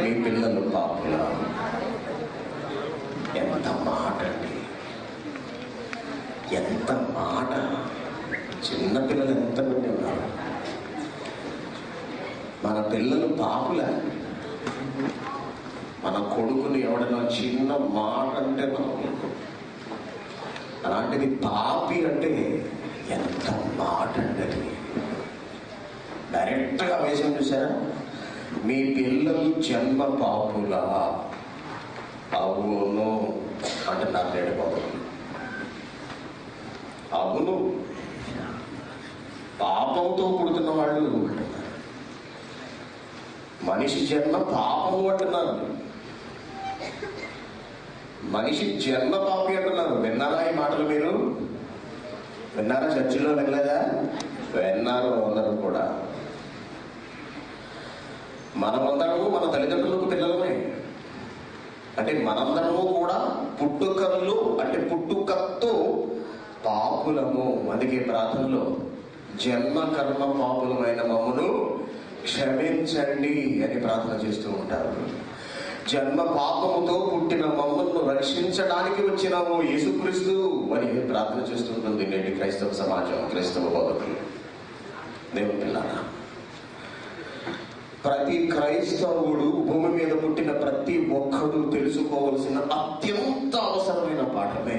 మీ పిల్లలు పాపుల. ఎంత మాట అండి, ఎంత మాట. చిన్నపిల్లలు ఎంతమంది ఉన్నారు? మన పిల్లలు పాపుల. మన కొడుకుని ఎవడన్నా చిన్న మాట అంటే మనం అలాంటిది పాపి అంటే ఎంత మాట అండి. డైరెక్ట్గా వేసాం చూసారా? మీ పిల్లలు జన్మ పాపులా? అవును అంటున్నారు నేడు బాబు. అవును, పాపంతో పుడుతున్న వాళ్ళు అంటున్నారు. మనిషి జన్మ పాపము అంటున్నారు. మనిషి జన్మ పాపి అంటున్నారు. విన్నారా ఈ మాటలు? మీరు విన్నారా? చర్చిలో వెళ్ళలేదా? విన్నారు అందరూ కూడా. మనమందరము మన తల్లిదండ్రులకు పిల్లలమే. అంటే మనందరము కూడా పుట్టుకలు అంటే పుట్టుకతో పాపులము. అందుకే ప్రార్థనలో జన్మ కర్మ పాపులమైన మమ్మును క్షమించండి అని ప్రార్థన చేస్తూ ఉంటారు. జన్మ పాపముతో పుట్టిన మమ్మల్ని రక్షించడానికి వచ్చినాము యేసుక్రీస్తు అని ప్రార్థన చేస్తుంటుంది నేటి క్రైస్తవ సమాజం, క్రైస్తవ బోధకులు. దేవుని పిల్లారా, ప్రతి క్రైస్తవుడు, భూమి మీద పుట్టిన ప్రతి ఒక్కడు తెలుసుకోవలసిన అత్యంత అవసరమైన పాఠమే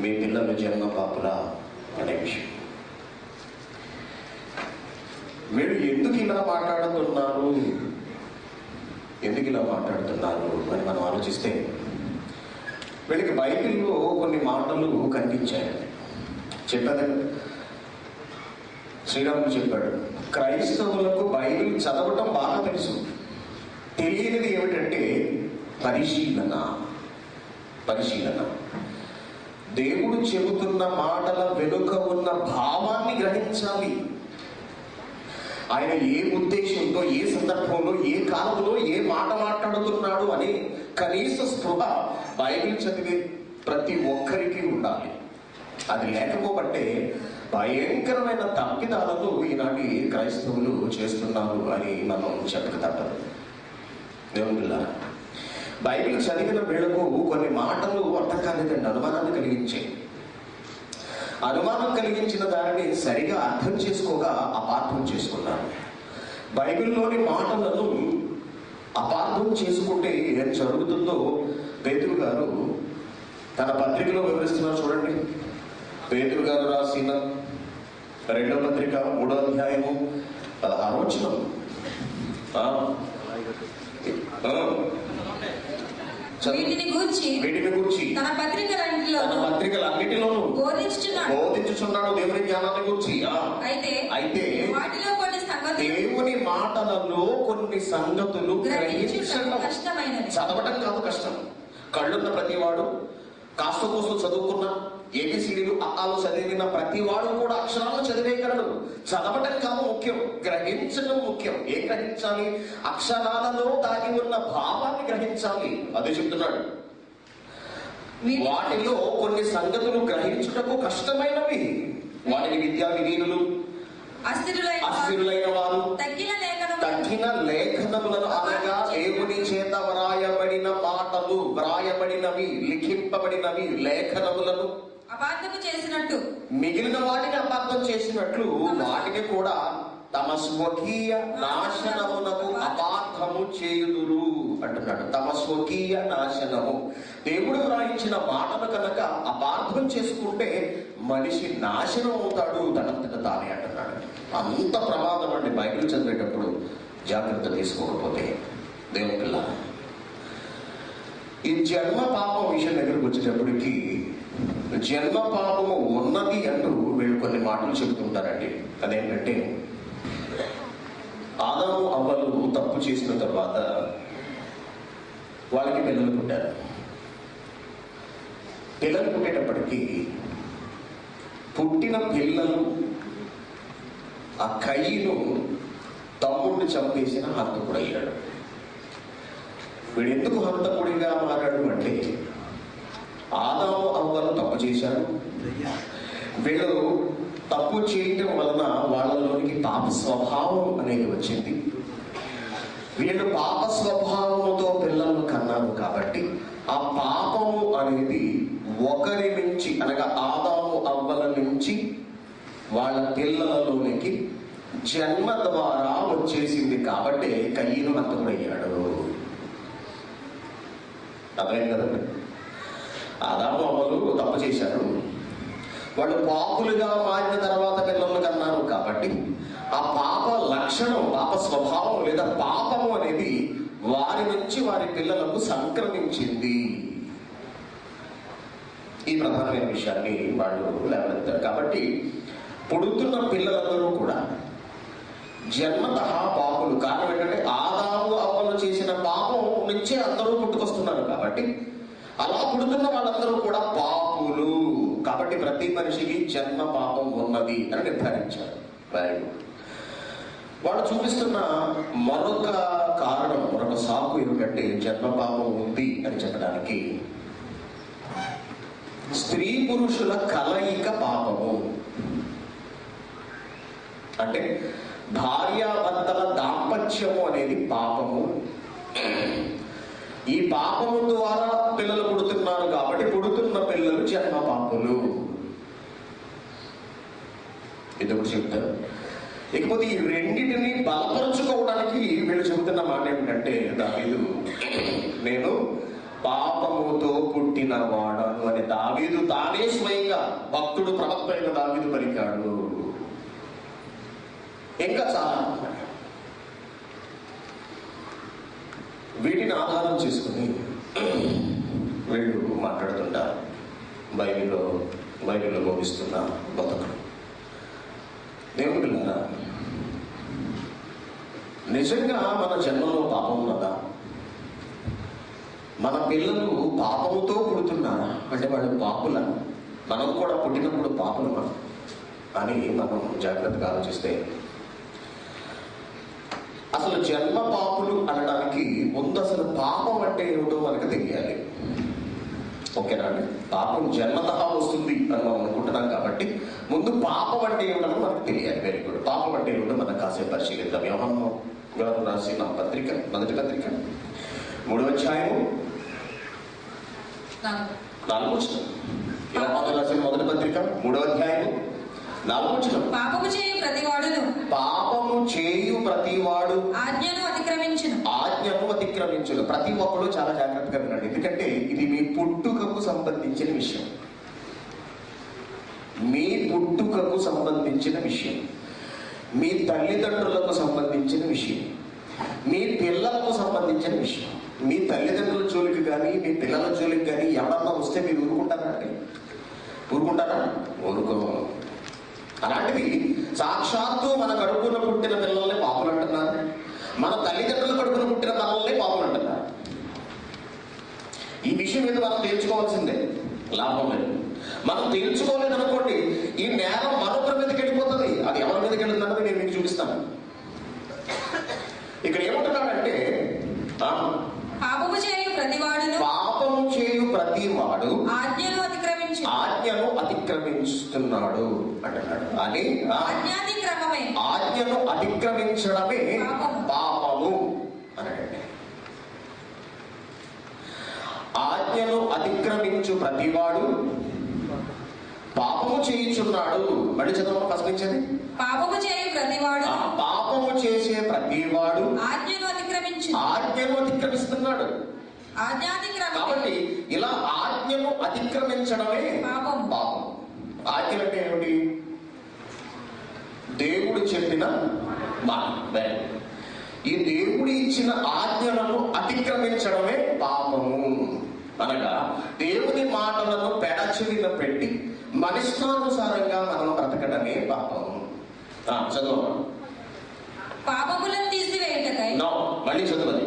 మీ పిల్లలు జన్మ పాపులా అనే విషయం. మీరు ఎందుకు ఇలా మాట్లాడుతున్నారు, ఎందుకు ఇలా మాట్లాడుతున్నారు అని మనం ఆలోచిస్తే వీళ్ళకి బైబిల్లో కొన్ని మాటలు కనిపించాయి. చెప్పారు, శ్రీరాముడు చెప్పాడు, క్రైస్తవులకు బైబిల్ చదవటం బాగా తెలుసు, తెలియనిది ఏమిటంటే పరిశీలన. పరిశీలన. దేవుడు చెబుతున్న మాటల వెనుక ఉన్న భావాన్ని గ్రహించాలి. ఆయన ఏ ఉద్దేశంతో, ఏ సందర్భంలో, ఏ కాలంలో ఏ మాట మాట్లాడుతున్నాడు అని కనీస స్పృహ బైబిల్ చదివే ప్రతి ఒక్కరికి ఉండాలి. అది లేకపోబట్టే భయంకరమైన తప్పిదాలను ఈనాటి క్రైస్తవులు చేస్తున్నారు అని మనం చెప్పక తప్పదు. దేవునిలా బైబిల్ చదివిన వేళకు కొన్ని మాటలు అర్థం కాలేదండి, అనుమానాన్ని కలిగించాయి. అనుమానం కలిగించిన దానిని సరిగా అర్థం చేసుకోగా అపార్థం చేసుకున్నారు. బైబిల్లోని మాటలను అపార్థం చేసుకుంటే ఏం జరుగుతుందో పేతురు గారు తన పత్రికలో వివరిస్తున్నారు. చూడండి, పేతురు గారు రాసిన 2వ పత్రిక 3వ అధ్యాయము 16వ వచనం. వీటిని గూర్చి తన పత్రికలన్నిటిలోనూ బోధించుచున్నాడు దేవుని జ్ఞానాన్ని గూర్చి. అయితే వాటిలో కొన్ని సంగతులు, దేవుని మాటలలో కొన్ని సంగతులు గ్రహించడం కష్టమైనవి. చదవటం కాదు కష్టం. కళ్ళున్న ప్రతివాడు, కాస్త కోస్తూ చదువుకున్న, ఏబిసిడీలు అక్కాలు చదివిన ప్రతివాడు కూడా అక్షరాలను చదివేయగలడు. చదవటం కాదు ముఖ్యం, గ్రహించడం ముఖ్యం. ఏం గ్రహించాలి? అక్షరాలలో దాగి ఉన్న భావాన్ని గ్రహించాలి. అదే చెప్తున్నాడు. వాటిలో కొన్ని సంగతులు గ్రహించుటకు కష్టమైనవి. వాటిని విద్యా విహీనులు, అస్థిరులైన వారు తగ్గిన లేఖనములను అనగా దేవుని చేత వ్రాయబడిన మాటలు, వ్రాయబడినవి, లిఖింపబడినవి లేఖనములను అపార్థము చేసినట్టు, మిగిలిన వాటిని అపార్థం చేసినట్లు వాటిని కూడా తమ స్వకీయ నాశనమునకు అపార్థము చేయుదురు అంటున్నాడు. తమ స్వకీయ నాశనము. దేవుడు వ్రాయించిన మాటలు కనుక అపార్థం చేసుకుంటే మనిషి నాశనం అవుతాడు తనంతట తానే అంటున్నాడు. అంత ప్రమాదం అండి బైబిల్ చదివేటప్పుడు జాగ్రత్త తీసుకోకపోతే. దేవుని పిల్ల, ఈ జన్మ పాపం విషయం దగ్గరకు వచ్చేటప్పటికి జన్మ పాపము ఉన్నది అంటూ వీళ్ళు కొన్ని మాటలు చెబుతుంటారండి. అదేంటంటే, ఆదాము అవ్వలు తప్పు చేసిన తర్వాత వాళ్ళకి పిల్లలు పుట్టారు. పిల్లలు పుట్టేటప్పటికీ పుట్టిన పిల్లలు ఆ కయ్యను తమ్ముడిని చంపేసిన హంతకుడు అయ్యాడు. వీడు ఎందుకు హంతకుడిగా మారాడు అంటే, ఆదాము అవ్వలు తప్పు చేశారు. వీళ్ళు తప్పు చేయటం వలన వాళ్ళలోనికి పాప స్వభావం అనేది వచ్చింది. వీళ్ళు పాప స్వభావముతో పిల్లలను కన్నారు కాబట్టి ఆ పాపము అనేది ఒకరి నుంచి అనగా ఆదాము అవ్వల నుంచి వాళ్ళ పిల్లలలోనికి జన్మ ద్వారా వచ్చేసింది కాబట్టి కయ్యను హంతకుడయ్యాడు. అర్థమైంది కదండి? ఆదాము అవ్వలు తప్పు చేశారు, వాళ్ళు పాపులుగా మారిన తర్వాత పిల్లలను కన్నారు కాబట్టి ఆ పాప లక్షణం, పాప స్వభావం లేదా పాపము అనేది వారి నుంచి వారి పిల్లలకు సంక్రమించింది. ఈ ప్రధానమైన విషయాన్ని వాళ్ళు లేవనెత్తారు. కాబట్టి పుడుతున్న పిల్లలందరూ కూడా జన్మతః పాపులు. కారణం ఏంటంటే ఆదాము అవ్వలు చేసిన పాపం నుంచే అందరూ పుట్టుకొస్తున్నారు కాబట్టి అలా పుడుతున్న వాళ్ళందరూ కూడా పాపులు. కాబట్టి ప్రతి మనిషికి జన్మ పాపం ఉన్నది అని నిర్ధారించారు. వాళ్ళు చూపిస్తున్న మరొక కారణం, మరొక సాకు ఏమిటంటే జన్మ పాపం ఉంది అని చెప్పడానికి స్త్రీ పురుషుల కలయిక పాపము. అంటే భార్యాభర్తల దాంపత్యము అనేది పాపము. ఈ పాపము ద్వారా పిల్లలు పుడుతున్నారు కాబట్టి పుడుతున్న పిల్లలు జన్మ పాపులు. ఇది ఒకటి చెప్తారు. ఇకపోతే ఈ రెండింటిని బలపరుచుకోవడానికి వీళ్ళు చెబుతున్న మాట ఏమిటంటే, దావీదు నేను పాపముతో పుట్టిన వాడను అని దావీదు తానే స్వయంగా భక్తుడు ప్రవక్త అయిన దావీదు పలికాడు. ఇంకా చాలా వీటిని ఆధారం చేసుకుని వీళ్ళు మాట్లాడుతుంటారు. బైబిల్లో బోధిస్తున్న బతుకులు. దేవుని పిల్లరా, నిజంగా మన జన్మలో పాపం ఉన్నదా? మన పిల్లలు పాపముతో పుడుతున్నారా? అంటే వాళ్ళు పాపుల, మనం కూడా పుట్టినప్పుడు పాపులమా అని మనం జాగ్రత్తగా ఆలోచిస్తే అసలు జన్మ పాపులు అనడానికి ముందు అసలు పాపం అంటే ఏమిటో మనకు తెలియాలి. ఓకేనా అండి? పాపం జన్మతః వస్తుంది అని మనం అనుకుంటున్నాం కాబట్టి ముందు పాపం అంటే ఏమిటో మనకు తెలియాలి. Very good. పాపం అంటే ఏమిటో మనం కాసేపు పరిశీలిద్దాం. యోహాను గారు రాసిన పత్రిక, మొదటి పత్రిక 3వ అధ్యాయము 4వ వచనం. యోహాను రాసిన మొదటి పత్రిక 3వ అధ్యాయము 4వ వచనం. పాపము చేయు ప్రతివాడు ఆజ్ఞను అతిక్రమించును. ప్రతి ఒక్కరు చాలా జాగ్రత్తగా వినండి, ఎందుకంటే ఇది మీ పుట్టుకకు సంబంధించిన విషయం. మీ పుట్టుకకు సంబంధించిన విషయం, మీ తల్లిదండ్రులకు సంబంధించిన విషయం, మీ పిల్లలకు సంబంధించిన విషయం. మీ తల్లిదండ్రుల జోలికి కానీ మీ పిల్లల జోలికి కానీ ఎవరన్నా వస్తే మీరు ఊరుకుంటారా అంటే? ఊరుకుంటారా? ఊరుకో. అలాంటిది సాక్షాత్తు మన కడుపున పుట్టిన పిల్లల్ని పాపులు అంటున్నారు, మన తల్లిదండ్రుల కడుపున పుట్టిన పిల్లల్ని పాపులు అంటున్నారు. ఈ విషయం మీద మనం తేల్చుకోవాల్సిందే, లాభం లేదు. మనం తేల్చుకోలేదనుకోండి ఈ నేరం మరొకరి మీదకి వెళ్ళిపోతుంది. అది ఎవరి మీదకి వెళ్ళిందన్నది నేను మీకు చూపిస్తాను. ఇక్కడ ఏమంటున్నాడంటే పాపము చేయు ప్రతివాడు ఆజ్ఞను అతిక్రమిస్తున్నాడు అంటున్నాడు. అని ఆజ్ఞను అతిక్రమించడమే పాపము అన్నాడండి. ఆజ్ఞను అతిక్రమించు ప్రతివాడు పాపము చేయుచున్నాడు. మళ్ళీ చదవడం ప్రశ్నించండి. పాపము చేసే ప్రతివాడు ఆజ్ఞను అతిక్రమిస్తున్నాడు. కాబట్టి ఇలా ఆజ్ఞను అతిక్రమించడమే పాపం. ఆజ్ఞ అంటే ఏమిటి? దేవుడు చెప్పిన మాట. ఈ దేవుడు ఇచ్చిన ఆజ్ఞలను అతిక్రమించడమే పాపము. అనగా దేవుని మాటలను పెడచెవిన పెట్టి మనిష్టానుసారంగా మనం బ్రతకడమే పాపము. చదువు. పాపములను తీసివేయుటకై. మళ్ళీ చదువుది.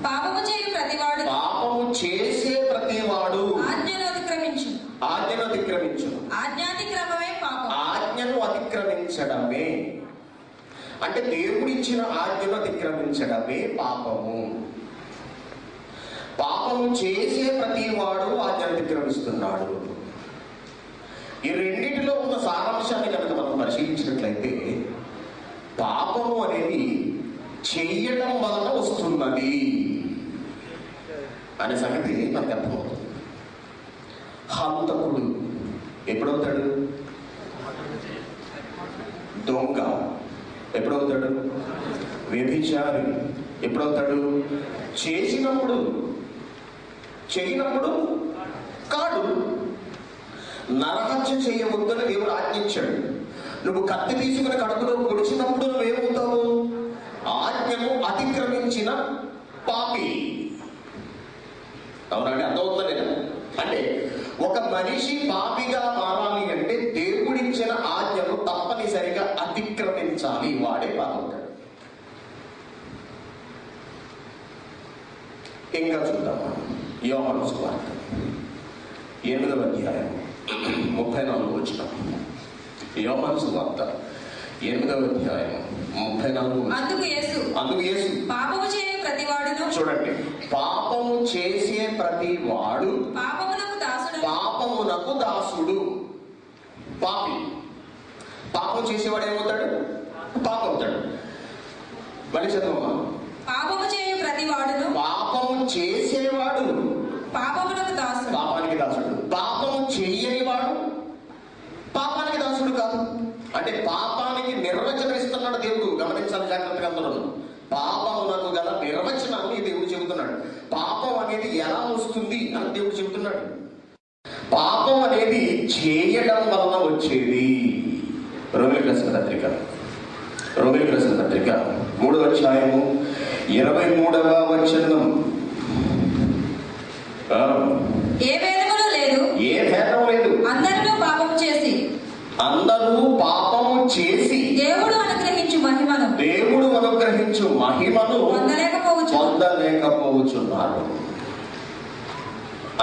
పాపము చేసే ప్రతివాడు ఆజ్ఞను అతిక్రమించు. ఆజ్ఞను అతిక్రమించడమే అంటే దేవుడిచ్చిన ఆజ్ఞను అతిక్రమించడమే పాపము. పాపము చేసే ప్రతివాడు ఆజ్ఞను అతిక్రమిస్తున్నాడు. ఈ రెండింటిలో ఉన్న సారాంశాన్ని కనుక మనం పరిశీలించినట్లయితే పాపము అనేది చెయ్యడం వలన వస్తున్నది అనే సంగతి మనకు అర్థమవుతుంది. హంతకుడు ఎప్పుడవుతాడు? దొంగ ఎప్పుడవుతాడు? వ్యభిచారి ఎప్పుడవుతాడు? చేసినప్పుడు, చేయనప్పుడు కాడు. నరహత్య చేయవద్దని దేవుడు ఆజ్ఞించాడు. నువ్వు కత్తి తీసుకుని కడుపులో పొడిచినప్పుడు నువ్వేమవుతావు? ఆజ్ఞను అతిక్రమించిన పాపి. అవునండి, అర్థమవుతుందా లేదా? అంటే ఒక మనిషి పాపిగా మారాలి అంటే దేవుడిచ్చిన ఆజ్ఞను తప్పనిసరిగా అతిక్రమించాలి. వాడే పాపవుతాడు. ఇంకా చూద్దాం. యోహాను సువార్త 8వ అధ్యాయం 34 వచనం. యోహాను సువార్త 8వ అధ్యాయం 34. అందుకు యేసు పాపము చేయు ప్రతివాడును, చూడండి, పాపము చేసే ప్రతి వాడు పాపమునకు దాసుడు. పాపి, పాపం చేసేవాడు ఏమవుతాడు? పాపం అవుతాడు. మళ్ళీ చదువు. పాపము చేయు ప్రతివాడును, పాపము చేసేవాడు పాపమునకు దాసుడు. పాపానికి దాసుడు. పాపము చెయ్యని వాడు పాపానికి దాసుడు కాదు. అంటే పాపానికి నిర్వచనం ఇస్తున్నాడు దేవుడు. గమనించాలి, జాగ్రత్తగా అన్నాడు. పాపమునకు గల నిర్వచనాన్ని దేవుడు చెబుతున్నాడు. పాపం అనేది ఎలా వస్తుంది అని దేవుడు చెబుతున్నాడు. పాపం అనేది చేయడం వలన వచ్చేది. రోమిలికి రాసిన పత్రిక 3వ అధ్యాయము 23వ వచనం. ఏ భేదములు లేదు, ఏ భేదం లేదు, అందరూ పాపము చేసి దేవుడు అనుగ్రహించు మహిమను పొందలేకపోవచ్చున్నారు.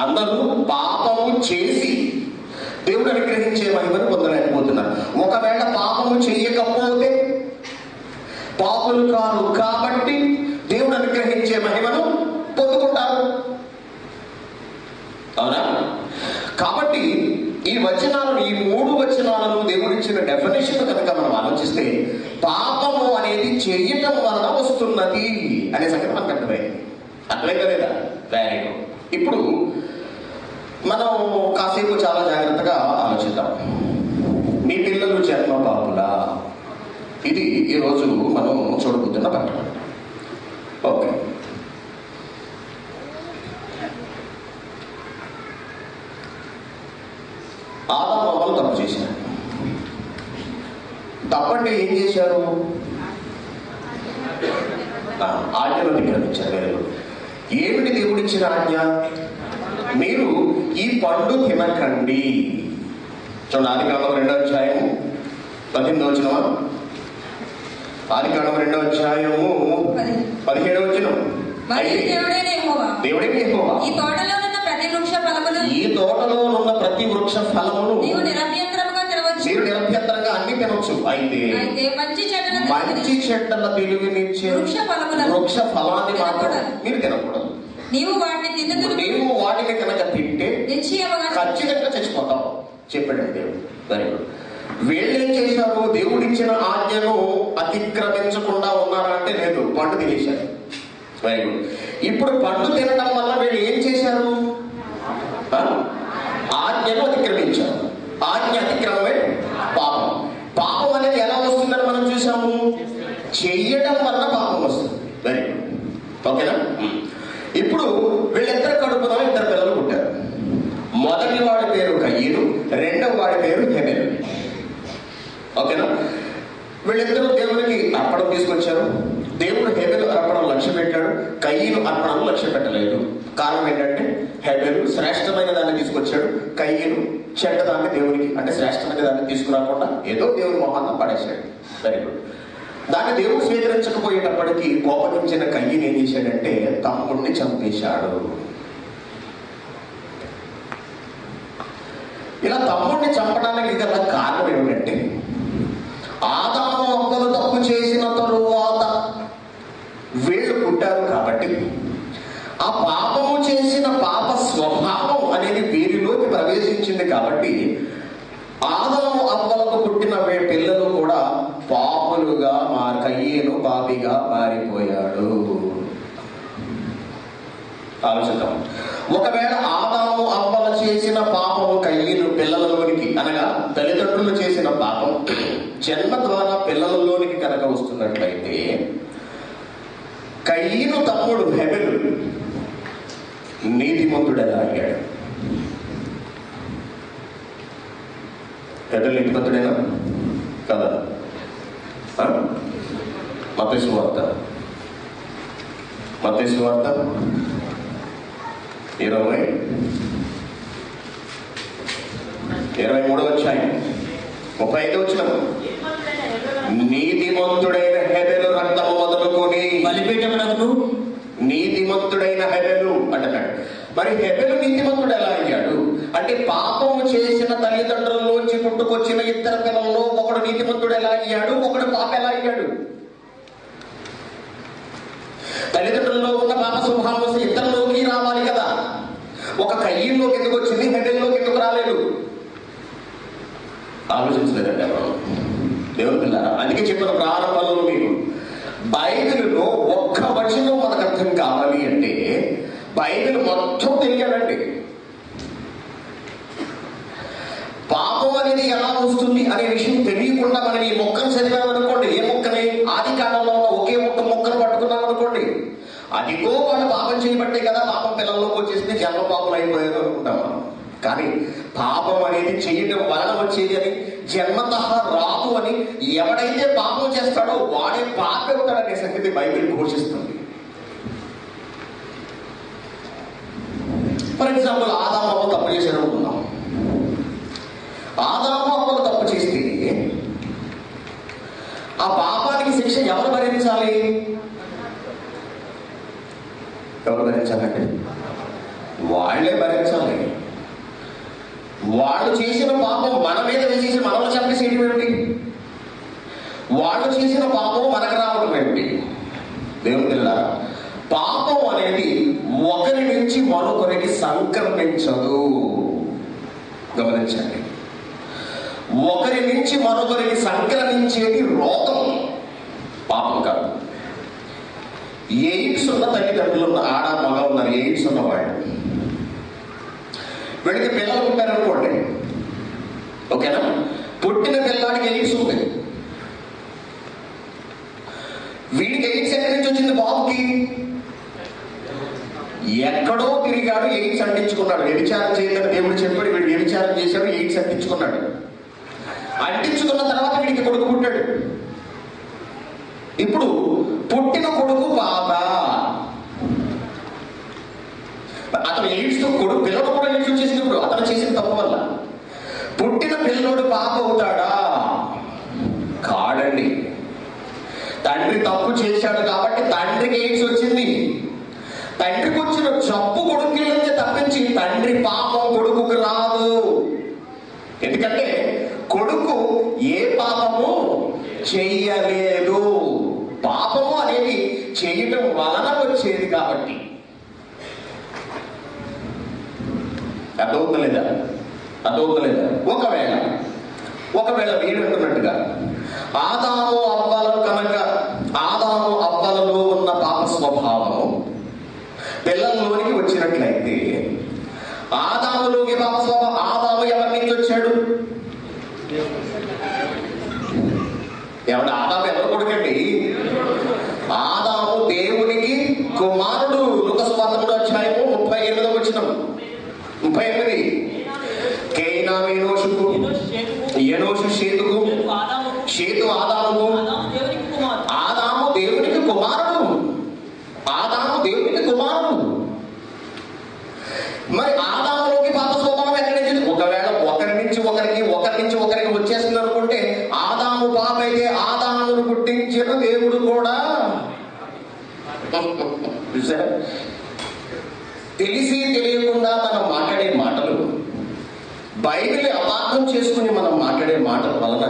అందరూ పాపము చేసి దేవుడు అనుగ్రహించే మహిమను పొందలేకపోతున్నారు. ఒకవేళ పాపము చేయకపోతే పాపులు కాదు కాబట్టి దేవుడు అనుగ్రహించే మహిమను పొందుకుంటారు. అవునా? కాబట్టి ఈ వచనాలను, ఈ 3 వచనాలను దేవుడిచ్చిన డెఫినేషన్ కనుక మనం ఆలోచిస్తే పాపము అనేది చేయటం వలన వస్తున్నది అనే సంగతి మనకు అర్థమైంది. అర్థమైందా లేదా? Very good. ఇప్పుడు మనం కాసేపు చాలా జాగ్రత్తగా ఆలోచిద్దాం. మీ పిల్లలు జన్మ పాపులా? ఇది ఈరోజు మనం చూడబోతున్న పట్టణం. ఓకే, ఆదాము అవ్వలు తప్పు చేశారు. తప్పంటే ఏం చేశారు? ఆజ్ఞను అతిక్రమించారు. Very good. ఏమిటి దేవుడిచ్చిన ఆజ్ఞ? మీరు ఈ పండు తినకండి. చూడండి, ఆదికాండం 2వ అధ్యాయము 18వ వచనం. ఆదికాండం 2వ అధ్యాయము 17వ వచనం. దేవుడే యెహోవా ఈ తోటలో ఉన్న ప్రతి వృక్ష ఫలమును మీరు నిరభ్యంతరంగా అన్ని తినొచ్చు. అయితే మంచి చెడ్డల తెలివినిచ్చే వృక్ష ఫలాన్ని మాత్రం మీరు తినకూడదు. నీవు వాటిని కనుక తింటే ఖచ్చితంగా చచ్చిపోతావు చెప్పాడండి దేవుడు. Very good. వీళ్ళేం చేశారు? దేవుడిచ్చిన ఆజ్ఞను అతిక్రమించకుండా ఉన్నారా అంటే లేదు, పండు తినేశారు. Very good. ఇప్పుడు పండు తినడం వల్ల వీళ్ళు ఏం చేశారు? ఆజ్ఞను అతిక్రమించారు. ఆజ్ఞ అతిక్రమమే పాపం. పాపం అనేది ఎలా వస్తుందని మనం చూసాము. చెయ్యడం వల్ల పాపం వస్తుంది. Very good. ఓకేనా? ఇప్పుడు వీళ్ళిద్దరు కడుపున 2 పిల్లలు పుట్టారు. మొదటి వాడి పేరు కయ్యను, రెండవ వాడి పేరు హెబెలు. ఓకేనా? వీళ్ళిద్దరూ దేవునికి అర్పణం తీసుకొచ్చారు. దేవుడు హెబెలు అర్పణం లక్ష్య పెట్టాడు, కయ్యను అర్పణం లక్ష్య పెట్టలేదు. కారణం ఏంటంటే హెబెలు శ్రేష్టమైన దాన్ని తీసుకొచ్చాడు, కయ్యను చెడ్డదాన్ని దేవునికి అంటే శ్రేష్టమైన దాన్ని తీసుకురాకుండా ఏదో దేవుని మొహాన్ని పడేశాడు. Very good. దాన్ని దేవుడు స్వీకరించకపోయేటప్పటికీ కోపగించిన కయ్యను ఏం చేశాడంటే తమ్ముడిని చంపేశాడు. ఇలా తమ్ముడిని చంపడానికి గల కారణం ఏమిటంటే ఆదాము అవ్వలు తప్పు చేసిన తరువాత వీళ్ళు పుట్టారు కాబట్టి ఆ పాపము చేసిన పాప స్వభావం అనేది వీరిలోకి ప్రవేశించింది కాబట్టి ఆదాము అవ్వలకు పుట్టిన పిల్లలు కూడా పాపం కయ్యేను పాపిగా మారిపోయాడు. ఆలోచిద్దాం. ఒకవేళ ఆదాము అవ్వలు చేసిన పాపము కయ్యేను పిల్లలలోనికి, అనగా తల్లిదండ్రులు చేసిన పాపం జన్మ ద్వారా పిల్లలలోనికి కనుక వస్తున్నట్లయితే, కయ్యేను తమ్ముడు హెబెలు నీతిమంతుడు ఎలా అయ్యాడు? హెబెలు నీతిమంతుడేనా కదా? మత్తయి సువార్త 23వ అధ్యాయం 35వ వచనం. నీతిమంతుడైన హెబెలు రక్తము మొదలుకొని బలిపీఠమునకు నీతిమంతుడైన హెబెలు అంటున్నాడు. మరి హెబెలు నీతిమంతుడు ఎలా అయ్యాడు అంటే, పాపము చేసిన తల్లిదండ్రుల్లోంచి పుట్టుకొచ్చిన ఇద్దరు పిల్లల్లో ఒకడు నీతిమంతుడు ఎలా అయ్యాడు, ఒకడు పాప ఎలా అయ్యాడు? తల్లిదండ్రుల్లో ఉన్న పాప స్వభావం ఇద్దరిలోకి రావాలి కదా. ఒక కయ్యంలోకి ఎందుకు వచ్చింది, హెబెల్లోకి ఎందుకు రాలేదు? ఆలోచించలేదండి ఎవరు, దేవుని పిల్లారా. అందుకే చెప్పిన ప్రారంభంలో మీకు బైబిల్లో ఒక్క వచనం మనకు అర్థం కావాలి అంటే బైబిల్ మొత్తం తెలియాలండి. పాపం అనేది ఎలా వస్తుంది అనే విషయం తెలియకుండా మనం ఈ మొక్కను చదివామనుకోండి, ఏ మొక్కని ఆది కాలంలో ఒకే మొక్కను పట్టుకున్నాం అనుకోండి, అదిగో వాళ్ళు పాపం చేయబట్టే కదా పాపం పిల్లల్లోకి వచ్చేసింది, జన్మ పాపం అయిపోయారు అనుకుంటాం మనం. కానీ పాపం అనేది చేయడం వలన వచ్చేది అని, జన్మతః రాదు అని, ఎవడైతే పాపం చేస్తాడో వాడే పాప అవుతాడనే సంగతి బైబిల్ ఘోషిస్తుంది. ఫర్ ఎగ్జాంపుల్, ఆదాము అవ్వ తప్పు చేశారు అనుకుందాం. ఆదాము అవ్వలు తప్పు చేస్తే ఆ పాపానికి శిక్ష ఎవరు భరించాలి? ఎవరు భరించాలంటే వాళ్ళే భరించాలి. వాళ్ళు చేసిన పాపం మన మీద వేసేసి మనల్ని చంపేసేయడం ఏమిటి? వాళ్ళు చేసిన పాపం మనకు రావడం ఏమిటి? దేవుని పిల్లారా, పాపం అనేది ఒకరి నుంచి మరొకరికి సంక్రమించదు. గమనించండి, ఒకరి నుంచి మరొకరికి సంక్రమించేది రోగం, పాపం కాదు. ఎయిడ్స్ ఉన్న తల్లిదండ్రులు ఉన్న ఆడ మగ ఉన్నారు, ఎయిడ్స్ ఉన్నవాళ్ళు వీడికి పిల్లలు ఉంటారనుకోండి, ఓకేనా? పుట్టిన పిల్లాడికి ఎయిడ్స్ ఉంది. వీడికి ఎయిడ్స్ ఎక్కడి నుంచి వచ్చింది? బాబుకి ఎక్కడో తిరిగాడు, ఎయిడ్స్ అంటించుకున్నాడు. వ్యభిచారం చేయదని దేవుడు చెప్పాడు, వీడు వ్యభిచారం చేశాడు, ఎయిడ్స్ అంటించుకున్నాడు. అంటించుకున్న తర్వాత వీడికి కొడుకు పుట్టాడు. ఇప్పుడు పుట్టిన కొడుకు పాప, అతను ఎయిడ్స్ తో కొడుకు పిల్లడు కూడా ఎయిడ్స్ వచ్చేసింది. ఇప్పుడు అతను చేసిన తప్పు వల్ల పుట్టిన పిల్లోడు పాప అవుతాడా? కాడండి. తండ్రి తప్పు చేశాడు కాబట్టి తండ్రికి ఎయిడ్స్ వచ్చింది. తండ్రికి వచ్చిన జబ్బు కొడుకు తప్పించి తండ్రి పాపం కొడుకుకి రాదు. ఎందుకంటే కొడుకు ఏ పాపము చెయ్యలేదు. పాపము అనేది చేయటం వలన వచ్చేది కాబట్టి. అర్థమవుతలేదా? ఒకవేళ వీడు అంటున్నట్టుగా ఆదాము అవ్వలలో ఉన్న పాప స్వభావము పిల్లల్లోనికి వచ్చినట్లయితే, ఆదాములోకి పాప స్వభావం, ఆదాము ఎవరి నుంచి వచ్చాడు? ఆదాము ఎవరు కొడుకండి? ఆదాము దేవునికి కుమారుడు. లూకా సువార్త 3వ అధ్యాయము 38వ వచనం. 38. కేయినాను ఎనోషుకు, ఎనోషు షేతుకు, షేతు ఆదాముకు. ఆదాము దేవునికి కుమారుడు. మరి ఆదాములోకి పాప స్వభావం ఎక్కడి నుంచి? ఒకవేళ ఒకరి నుంచి ఒకరికి వచ్చేసింది అనుకుంటే, ఆదాము పాప అయితే ఆదామును పుట్టించిన దేవుడు కూడా తెలిసి తెలియకుండా మనం మాట్లాడే మాటలు, బైబిల్ అపార్థం చేసుకుని మనం మాట్లాడే మాటల వలన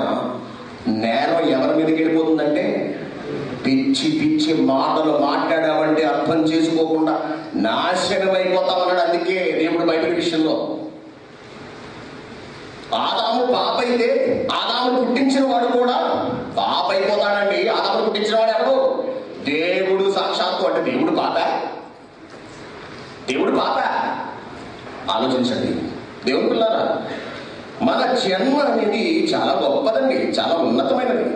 నేరం ఎవరి మీదకి వెళ్ళిపోతుందంటే, పిచ్చి మాటలు మాట్లాడామంటే అర్థం చేసుకోకుండా నాశనం అయిపోతామన్నాడు. అందుకే దేవుడు బైబిల్ విషయంలో ఆదాము పాప అయితే ఆదాము పుట్టించిన వాడు కూడా పాప అయిపోతాడండి. ఆదాము పుట్టించిన వాడు ఎవడు? దేవుడు సాక్షాత్తు. అంటే దేవుడు పాప? దేవుడు పాప? ఆలోచించండి దేవుని పిల్లారా. మన జన్మ అనేది చాలా గొప్పదండి, చాలా ఉన్నతమైనది.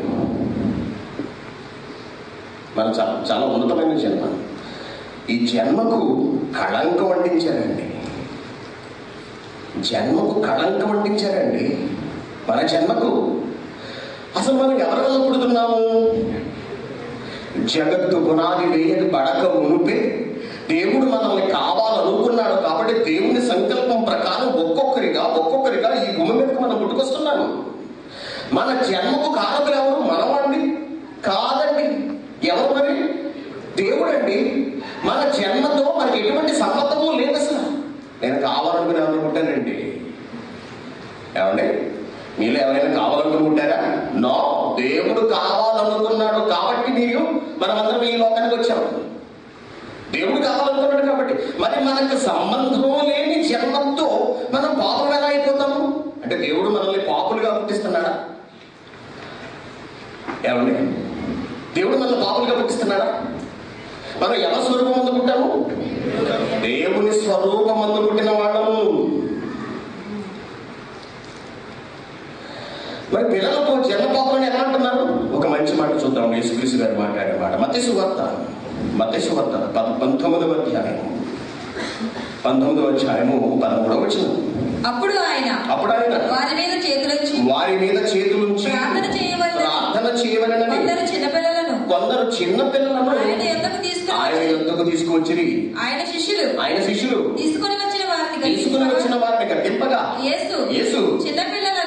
మన చాలా ఉన్నతమైన జన్మ. ఈ జన్మకు కళంకం అంటించారండి. జన్మకు కళంకం అంటించారండి మన జన్మకు. అసలు మనం ఎవరి వల్ల పుడుతున్నాము? జగత్తు పునాది వేయని పడక మునిపే దేవుడు మనల్ని కావాలనుకున్నాడు. కాబట్టి దేవుని సంకల్పం ప్రకారం ఒక్కొక్కరిగా ఈ భూమి మీదకి మనం పుట్టుకొస్తున్నాము. మన జన్మకు కారకులు ఎవరు? మనమండి? కాదండి. ఎవరు మరి? దేవుడండి. మన జన్మతో మనకి ఎటువంటి సంబంధము లేదు అసలు. నేను కావాలనుకుని ఎవరు పుట్టానండి? ఏమండి, మీలో ఎవరైనా కావాలనుకుని పుట్టారా? నో, దేవుడు కావాలనుకున్నాడు కాబట్టి మనమందరం ఈ లోకానికి వచ్చాము. దేవుడు కావాలనుకున్నాడు కాబట్టి. మరి మనకు సంబంధం లేని జన్మతో మనం పాపం ఎలా అయిపోతాము? అంటే దేవుడు మనల్ని పాపులుగా పుట్టిస్తున్నాడా? ఏమండి, దేవుడు మనల్ని పాపులుగా పుట్టిస్తున్నాడా? మనం ఎవరి స్వరూపం మందు పుట్టాము? దేవుని స్వరూపం మందు పుట్టిన వాళ్ళము. మరి పిల్లలకు జన్మ పాపం ఎలా అంటున్నారు? ఒక మంచి మాట చూద్దాం. యేసుక్రీస్తు గారు మాట్లాడే మాట మత్తయి సువార్త 19వ అధ్యాయము 13వ వచనం. అప్పుడు ఆయన వారి మీద చేతులుంచి ప్రార్థన చేయవలెనని కొందరు చిన్న పిల్లలను ఆయన యొద్దకు తీసుకువచ్చిరి. ఆయన శిష్యులు తీసుకుని వచ్చిన వారిని గద్దింపగా యేసు చిన్న పిల్లలను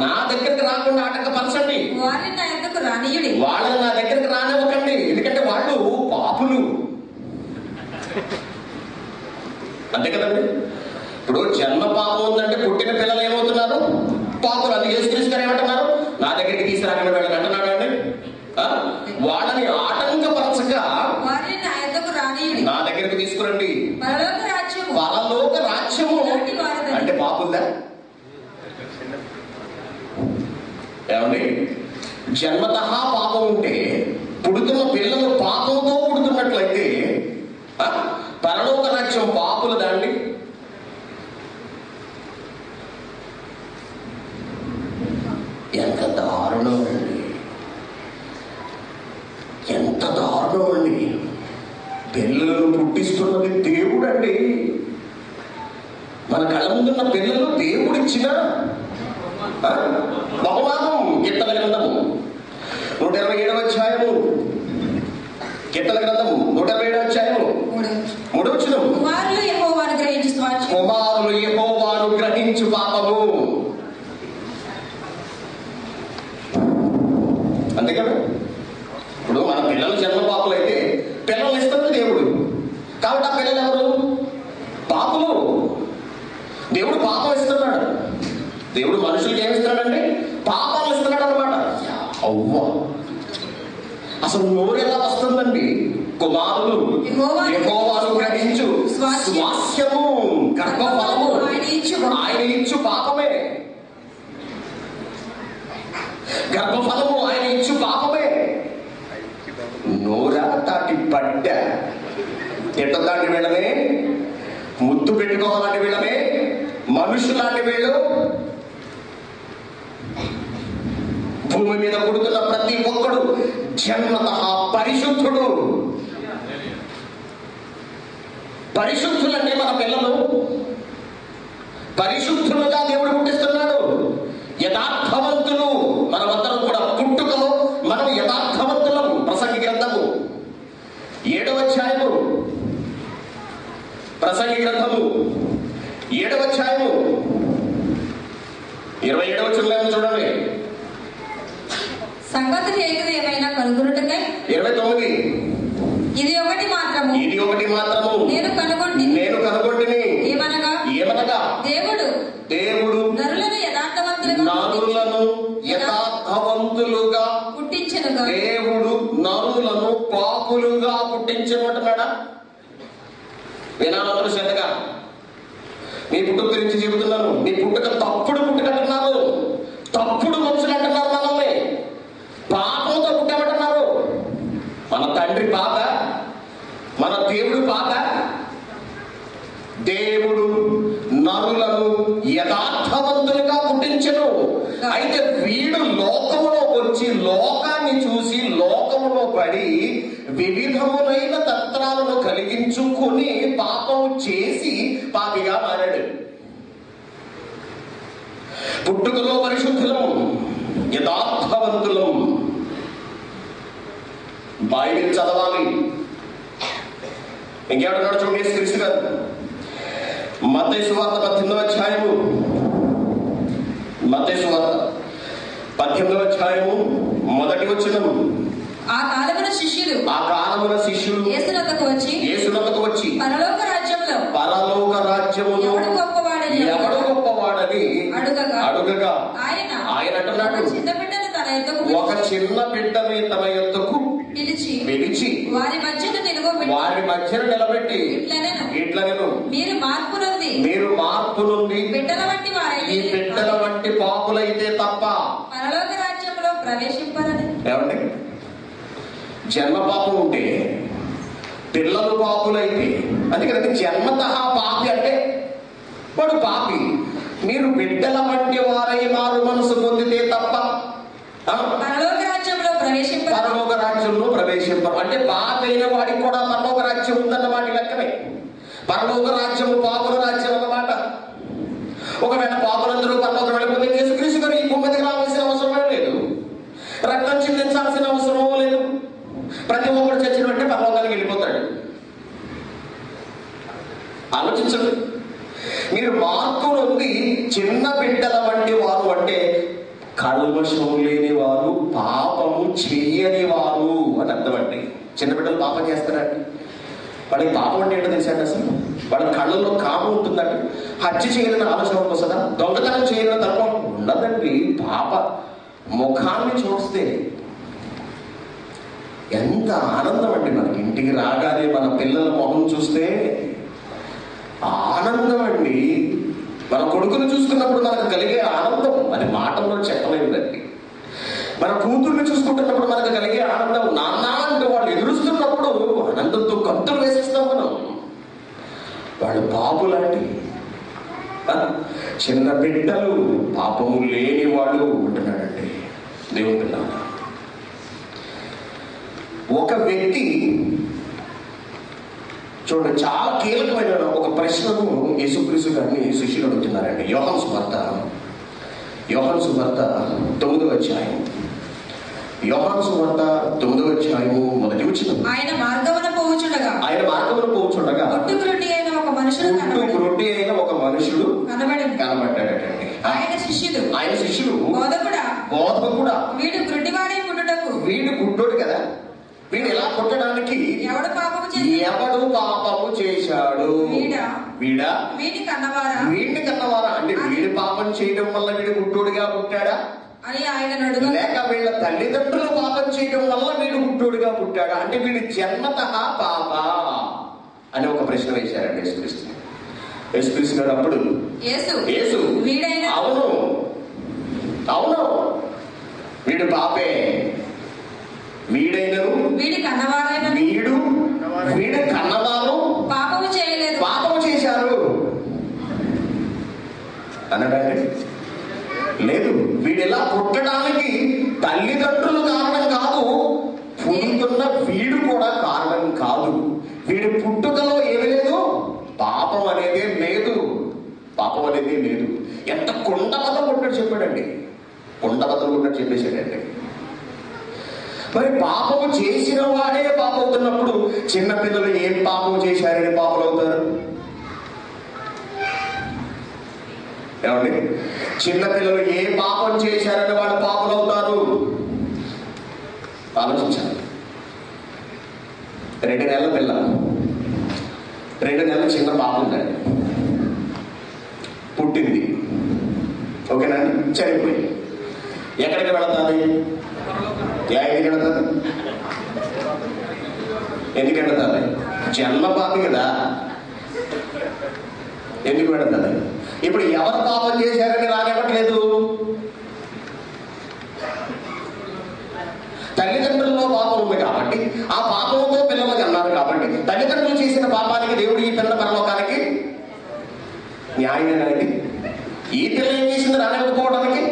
నా దగ్గరికి రాకుండా ఆటంకపరచండి, వాళ్ళని నా దగ్గరికి రానివ్వకండి, ఎందుకంటే వాళ్ళు పాపులు. అంతే కదండి. ఇప్పుడు జన్మ పాపం ఉందంటే పుట్టిన పిల్లలు ఏమవుతున్నారు? పాపులు. అది యేసుక్రీస్తు గారు ఏమంటున్నారు? నా దగ్గరికి తీసుకురాని వాళ్ళని అంటున్నాడు అండి. వాళ్ళని ఆటంకపరచక నా దగ్గరికి తీసుకురండి. పరలోక రాజ్యము అంటే పాపుందా? ఏమండి, జన్మతః పాపం ఉంటే పుడుతున్న పిల్లలు పాపంతో పుడుతున్నట్లయితే పరలోక రాజ్యం పాపులు దాండి. ఎంత దారుణం అండి, ఎంత దారుణం అండి. పిల్లలను పుట్టిస్తున్నది దేవుడు అండి. మన కళ్ళ ముందున్న పిల్లలు దేవుడిచ్చిన బహుమానం. కీర్తన గ్రంథము 127వ అధ్యాయము, కీర్తన గ్రంథము 127వ అధ్యాయము 3వ వచనం. కుమారులు యెహోవాను గ్రహించు పాపము. అంతే కదా. ఇప్పుడు మన పిల్లలు జన్మ పాపులు అయితే పిల్లలు ఇస్తుంది దేవుడు. కాబట్టి ఆ పిల్లలు ఎవరు? పాపులు. దేవుడు పాపం ఇస్తున్నాడు. దేవుడు మనుషులకి ఏమిస్తున్నాడండి? పాపాలు ఇస్తున్నాడు అనమాట. అవ్వ, అసలు నోరు ఎలా వస్తుందండి? కుమారులు యెహోవాను గ్రహించు స్వాస్యము, గర్భఫలము ఆయన ఇచ్చు పాపమే. గర్భఫలము ఆయన ఇచ్చు పాపమే. నోరా తాటి పడ్డ తిట్టదాటి వీళ్ళమే, ముద్దు పెట్టుకోవాలంటే వీళ్ళమే, మనుషులాంటి వీళ్ళు. భూమి మీద పుడుతున్న ప్రతి ఒక్కడు జన్మతః పరిశుద్ధుడు. పరిశుద్ధులండి మన పిల్లలు. పరిశుద్ధులుగా దేవుడు పుట్టిస్తున్నాడు. యథార్థవంతులు మనమందరం కూడా పుట్టుకలో మనం యథార్థవంతులం. ప్రసంగి గ్రంథము 7వ అధ్యాయము, ప్రసంగి గ్రంథము 7వ అధ్యాయము 27వ వచనం చూడండి. సంగతి చేయదు ఏమైనా కనుగొనుటకై 29. ఇది ఒకటి మాత్రము నేను కనుగొంటిని. ఏమనగా దేవుడు నరులను యథార్థవంతులుగా పుట్టించెనుగా. దేవుడు నరులను పాపులుగా పుట్టించమంటున్నాడా? వినాలందరూ శ్రద్ధగా. మీ పుట్టుక గురించి చెబుతున్నాను. మీ పుట్టుక తప్పుడు పుట్టుక అంటున్నారు, తప్పుడు మనుషులు అంటున్నారు. మనల్ని పాపంతో పుట్టామంటున్నారు. మన తండ్రి పాప, మన దేవుడు పాప. దేవుడు నరులను యథార్థవంతులుగా పుట్టించెను. అయితే వీడు లోకములో వచ్చి లోకాన్ని చూసి లోకములో పడి వివిధములైన తంత్రాలను కలిగించుకుని పాపం చేసి పాపిగా మారాడు. పుట్టుకలో పరిశుద్ధులం, యథార్థవంతులం. బైబిల్ చదవాలి. ఇంకేమంటున్నాడు చూడండి యేసుక్రీస్తు గారు. మత్తయి సువార్త 18వ అధ్యాయము, మత్తయి సువార్త 18వ అధ్యాయము 1వ వచనం. ఆ కాలమున శిష్యులు యేసునొద్దకు వచ్చి పరలోక రాజ్యములో ఎవడు గొప్పవాడని అడుగగా ఆయన అంటున్నాడు, ఒక చిన్న బిడ్డని తన యొద్దకు పిలిచి వారి మధ్యన నిలబెట్టి ఇట్లనెను, మీరు మార్పు నుండి బిడ్డల వంటి పాపులైతే తప్ప పరలోక రాజ్యంలో ప్రవేశింపరని. ఏమండి, జన్మ పాపం ఉంటే పిల్లలు పాపులైతే, అందుకని జన్మత పాపి అంటే వాడు పాపి. మీరు బిడ్డల వంటి వారై మారు మనసు పొందితే తప్ప పరలోక రాజ్యంలో ప్రవేశింపరు. అంటే పాపి అయిన వాడికి కూడా పరలోక రాజ్యం ఉందన్న వాటి లెక్కనే. పరలోక రాజ్యము పాపుల రాజ్యం అన్నమాట. ఒకవేళ పాపులందరూ పరలోకం వెళ్ళిపోతే యేసుక్రీస్తు గారు ఈ భూమి మీదకి రావాల్సిన అవసరమే లేదు, రక్తం చిందించాల్సిన అవసరం లేదు. ప్రతి ఒక్కరు చచ్చిన వెంటనే పరలోకానికి వెళ్ళిపోతాడు. ఆలోచించండి. మీరు మార్పు నుండి చిన్న బిడ్డల వంటి వారు అంటే కల్మషం లేని వారు, పాపము చెయ్యని వారు అని అర్థం అండి. చిన్న బిడ్డలు పాపం చేస్తారండి. వాడికి పాపం అంటే ఏంటో తెలిసాడు అసలు? వాళ్ళ కళ్ళల్లో కామం ఉంటుందండి. హత్య చేయాలని ఆలోచన వస్తుందా? దొంగతనం చేయాలని తప్ప ఉండదండి. పాప ముఖాన్ని చూస్తే ఎంత ఆనందం అండి. మనకి ఇంటికి రాగానే మన పిల్లల మొహం చూస్తే ఆనందం అండి. మన కొడుకును చూసుకున్నప్పుడు మనకు కలిగే ఆనందం అది మాటల్లో చెప్పలేదండి. మన కూతుర్ని చూసుకుంటున్నప్పుడు మనకు కలిగే ఆనందం, నాన్న అంటూ వాళ్ళు ఎదురుస్తున్నప్పుడు ఆనందంతో గంతులు వేసేస్తాం మనం. వాళ్ళు పాపులండి, చిన్న బిడ్డలు, పాపము లేని వాళ్ళు ఉంటున్నాడండి దేవుని పిల్లలు. ఒక వ్యక్తి చూడండి, చాలా కీలకమైన ఒక ప్రశ్నను యేసుక్రీస్తు గారిని శిష్యులు అడుగుతున్నారండి. యోహాను సువార్త 9వ అధ్యాయం, యోహాను సువార్త 9వ అధ్యాయము 1వ వచనం. ఆయన మార్గమున పోవుచుండగా పుట్టు గ్రుడ్డి అయిన ఒక మనుషుడు కనబడ్డాడటండి. ఆయన శిష్యులు బోధకుడా వీడు గ్రుడ్డివాడై పుట్టుటకు, వీడు గుడ్డోడు కదా, వీడు ఎలా పుట్టడానికి ఎవడు పాపము చేశాడు? వీడిని కన్నవారా అంటే వీడి పాపం చేయడం వల్ల వీడు గుడ్డోడుగా పుట్టాడా అని ఆయన లేక వీళ్ళ తల్లిదండ్రులు పాపం చేయడం వల్ల వీడు గుడ్డోడుగా పుట్టాడా? అంటే వీడి జన్మతః పాప అని ఒక ప్రశ్న వేశారండి యేసుక్రీస్తు గారు. అప్పుడు యేసు అవును వీడు పాపే, వీడు కన్నవారు పాపము చేశారు అనడండి. లేదు, వీడు ఇలా పుట్టడానికి తల్లిదండ్రులు కారణం కాదు, పుడుతున్న వీడు కూడా కారణం కాదు. వీడి పుట్టుకలో ఏమీ లేదు, పాపం అనేది లేదు. ఎంత కొండబద్దలు కొట్టినట్టు చెప్పాడండి, కొండబద్దలు కొట్టినట్టు చెప్పేశాడండి. మరి పాపము చేసిన వాడే పాపం అవుతున్నప్పుడు చిన్నపిల్లలు ఏం పాపం చేశారని పాపలు అవుతారు? ఏమండి, చిన్నపిల్లలు ఏ పాపం చేశారని వాళ్ళు పాపలు అవుతారు? ఆలోచించాలి. 2 నెలల పిల్ల, 2 నెలల చిన్న పాప ఉందండి, పుట్టింది, ఓకేనండి, చనిపోయి ఎక్కడికి వెళతాది? ఎందుకు వెళతాది? జన్మ పాపి కదా. ఎందుకు పెడుతుంది? ఇప్పుడు ఎవరు పాపం చేశారని రానివ్వట్లేదు. తల్లిదండ్రుల్లో పాపం ఉంది కాబట్టి, ఆ పాపంతో పిల్లలకి అన్నారు కాబట్టి, తల్లిదండ్రులు చేసిన పాపానికి దేవుడు ఈ పిల్లల పరలోకానికి న్యాయమేనండి. ఈ పిల్ల ఏం చేసింది రానివ్వకపోవడానికి?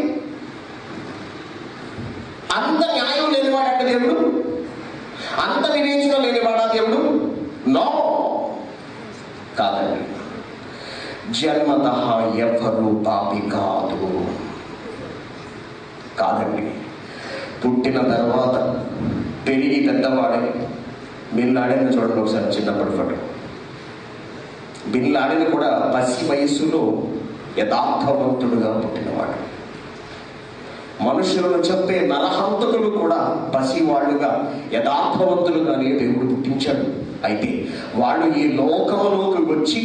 అంత న్యాయం లేనివాడంటే దేవుడు, అంత వివేచన లేనివాడా దేవుడు? నో, కాదండి. జన్మతః ఎవ్వరూ పాపి కాదండి. పుట్టిన తర్వాత పెరిగి పెద్దవాడే. బిన్ లాడెన్ చూడండి ఒకసారి, చిన్నప్పటి ఫోటో. బిన్ లాడెన్ కూడా పసి వయస్సులో యథార్థవంతుడుగా పుట్టినవాడు. మనుషులను చెప్పే నరహంతకులు కూడా పసివాళ్లుగా యథార్థవంతులుగానే దేవుడు పుట్టించాడు. అయితే వాళ్ళు ఈ లోకములోకి వచ్చి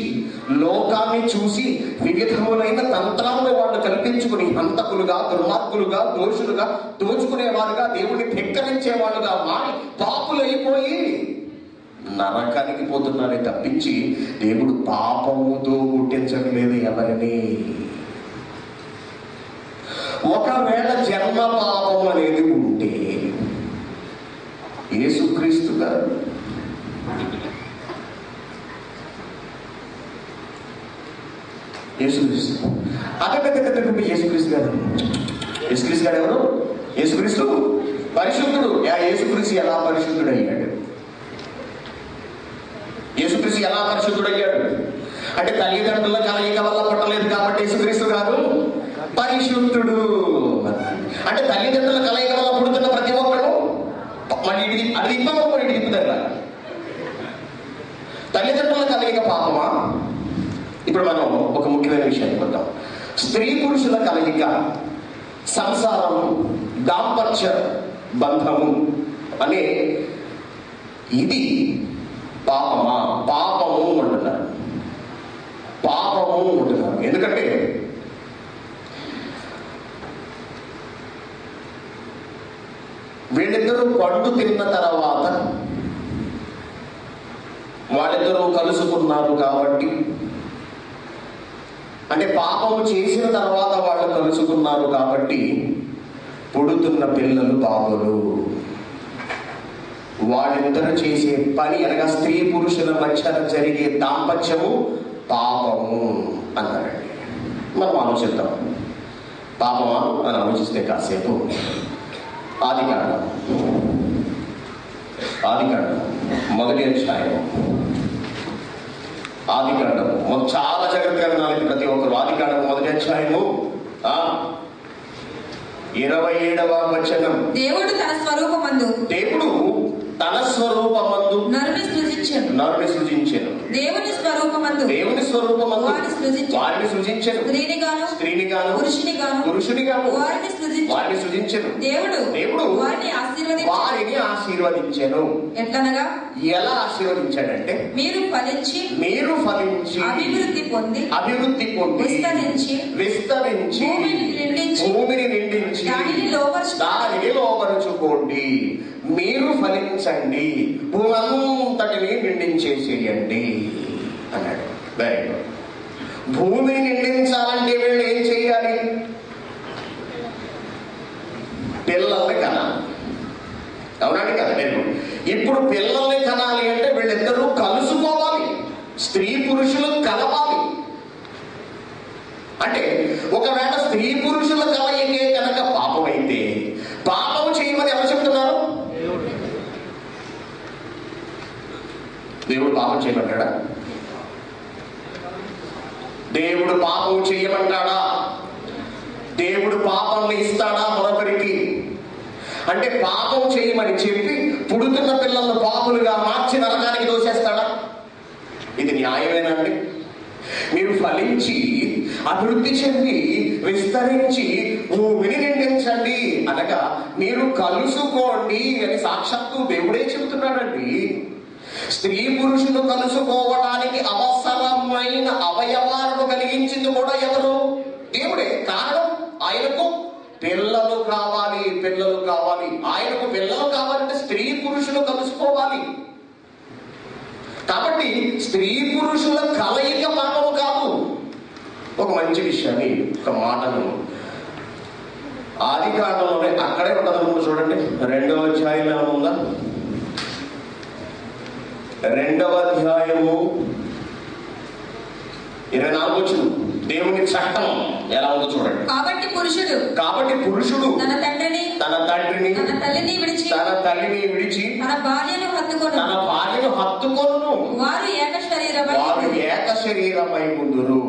లోకాన్ని చూసి వివిధములైన తంత్రాలను వాళ్ళు కల్పించుకుని హంతకులుగా, దుర్మార్గులుగా, దోషులుగా, దోచుకునేవారుగా, దేవుడిని ధిక్కరించే వాళ్ళుగా మారి పాపులైపోయి నరకానికి పోతున్నారే తప్పించి దేవుడు పాపముతో పుట్టించట్లేదు ఎవరిని. ఒకవేళ జన్మ పాపం అనేది ఉంటే యేసుక్రీస్తు గారు యేసుక్రీస్తు గారు ఎవరు? యేసుక్రీస్తు పరిశుద్ధుడు. యేసుక్రీస్తు ఎలా పరిశుద్ధుడు అయ్యాడు? యేసుక్రీస్తు ఎలా పరిశుద్ధుడయ్యాడు అంటే తల్లిదండ్రుల కలయిక వల్ల పుట్టలేదు కాబట్టి యేసుక్రీస్తు గారు పరిశుద్ధుడు. అంటే తల్లిదండ్రుల కలయిక వల్ల పుడుతున్న ప్రతి ఒక్కరు మళ్ళీ అది ఇప్పటి తిప్పుతారు. తల్లిదండ్రుల కలయిక పాపమా? ఇప్పుడు మనం ఒక ముఖ్యమైన విషయాన్ని కొద్దాం. స్త్రీ పురుషుల కలయిక, సంసారము, దాంపత్య బంధము అనే ఇది పాపమా? పాపము అంటున్నారు. పాపము అంటున్నారు. ఎందుకంటే వీళ్ళిద్దరూ పండు తిన్న తర్వాత వాళ్ళిద్దరూ కలుసుకున్నారు కాబట్టి, అంటే పాపము చేసిన తర్వాత వాళ్ళు కలుసుకున్నారు కాబట్టి పుడుతున్న పిల్లలు పాపలు. వాళ్ళిద్దరు చేసే పని అనగా స్త్రీ పురుషుల మధ్య జరిగే దాంపత్యము పాపము అన్నారండి. మనం ఆలోచిద్దాం, పాపమా అని ఆలోచిస్తే కాసేపు. ఆదికాండం మొదటి అధ్యాయం. ఆదికాండము చాలా జాగ్రత్తగా వినాలి ప్రతి ఒక్కరు. ఆదికాండము మొదటి అధ్యాయము 27వ వచనం. దేవుడు తన స్వరూపమందు నరుని సృజించెను. దేవుని స్వరూపమందు వారిని సృజించెను. స్త్రీనిగాను పురుషునిగాను వారిని సృజించెను. దేవుడు వారిని ఆశీర్వదించెను. ఎట్లనగా ఎలా ఆశీర్వదించాడంటే, మీరు ఫలించి అభివృద్ధి పొంది విస్తరించి భూమిని నిండించి దానిని లోపరుచుకోండి. మీరు ఫలించండి, భూమి అంతటిని నిండించేసేయండి అన్నాడు. Very good. భూమిని నిండించాలంటే వీళ్ళు ఏం చేయాలి? పిల్లల్ని కనాలి. అవునండి కదా? Very good. ఇప్పుడు పిల్లల్ని కనాలి అంటే వీళ్ళిద్దరూ కలుసుకోవాలి, స్త్రీ పురుషులు కలవాలి. అంటే ఒకవేళ స్త్రీ పురుషుల కలయికే కనుక పాపం అయితే, పాపం చేయమని ఎవరు చెప్తున్నారు? దేవుడు పాపం చేయమంటాడా? దేవుడు పాపం చేయమంటాడా? దేవుడు పాపాన్ని ఇస్తాడా మరొకరికి? అంటే పాపం చేయమని చెప్పి పుడుతున్న పిల్లలను పాపులుగా మార్చి నరకానికి దోసేస్తాడా? ఇది న్యాయమేనండి? మీరు ఫలించి అభివృద్ధి చెంది విస్తరించి భూమిని నిండించండి అనగా మీరు కలుసుకోండి అని సాక్షాత్తు దేవుడే చెబుతున్నాడండి. స్త్రీ పురుషులు కలుసుకోవడానికి అవసరమైన అవయవాలను కలిగించింది కూడా ఎవరు? దేవుడే. కారణం, ఆయనకు పిల్లలు కావాలి. ఆయనకు పిల్లలు కావాలంటే స్త్రీ పురుషులు కలుసుకోవాలి. కాబట్టి స్త్రీ పురుషుల కలయిక పాపము కాదు. ఒక మంచి విషయాన్ని, ఒక మాటను ఆది కాండంలోనే అక్కడే ఉండదు. చూడండి 2వ అధ్యాయంలో ఉందా? 2వ అధ్యాయము 24 వచ్చింది. దేవుని చట్టం ఎలా ఉందో చూడండి. కాబట్టి పురుషుడు తన తండ్రిని తన తల్లిని విడిచి తన భార్యను హత్తుకొను, వారు ఏక శరీరమై ముందురు.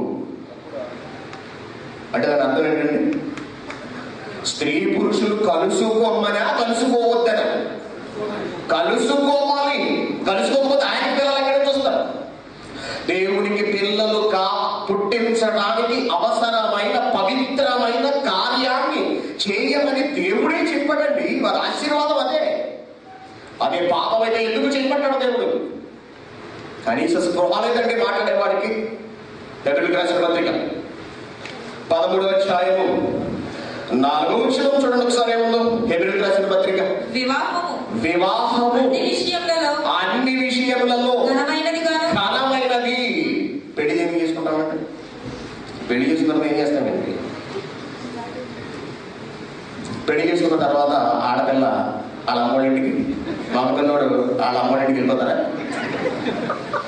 అంటే దాని అర్థం ఏంటండి? స్త్రీ పురుషులు కలుసుకోమనా కలుసుకోవద్దనా? కలుసుకోవాలి. కలుసుకోకపోతే ఆయన పిల్లలు ఎక్కడి నుంచి వస్తారు? దేవునికి పిల్లలు పుట్టించడానికి అవసరమైన పవిత్రమైన కార్యాన్ని చేయమని దేవుడే చెప్పాడండి. వారి ఆశీర్వాదం అదే పాపం అయితే ఎందుకు చేయమంటాడు దేవుడు? కనీస స్పృహ లేదండి మాట్లాడేవాడికి. హెబ్రీయులకు రాసిన పత్రిక 13వ అధ్యాయము 4వ వచనం చూడండి ఒకసారి. ఏముందో హెబ్రీయులకు రాసిన పత్రిక? వివాహము అన్ని విషయములలో ఘనమైనది. పెళ్లి ఏం చేసుకుంటామంటే, పెళ్లి చేసుకున్న ఏం చేస్తామండి? పెళ్లి చేసుకున్న తర్వాత ఆడపిల్ల వాళ్ళ అమ్మోడింటికి, మగ పిల్లవాడు వాళ్ళ అమ్మోడింటికి వెళ్ళిపోతారా?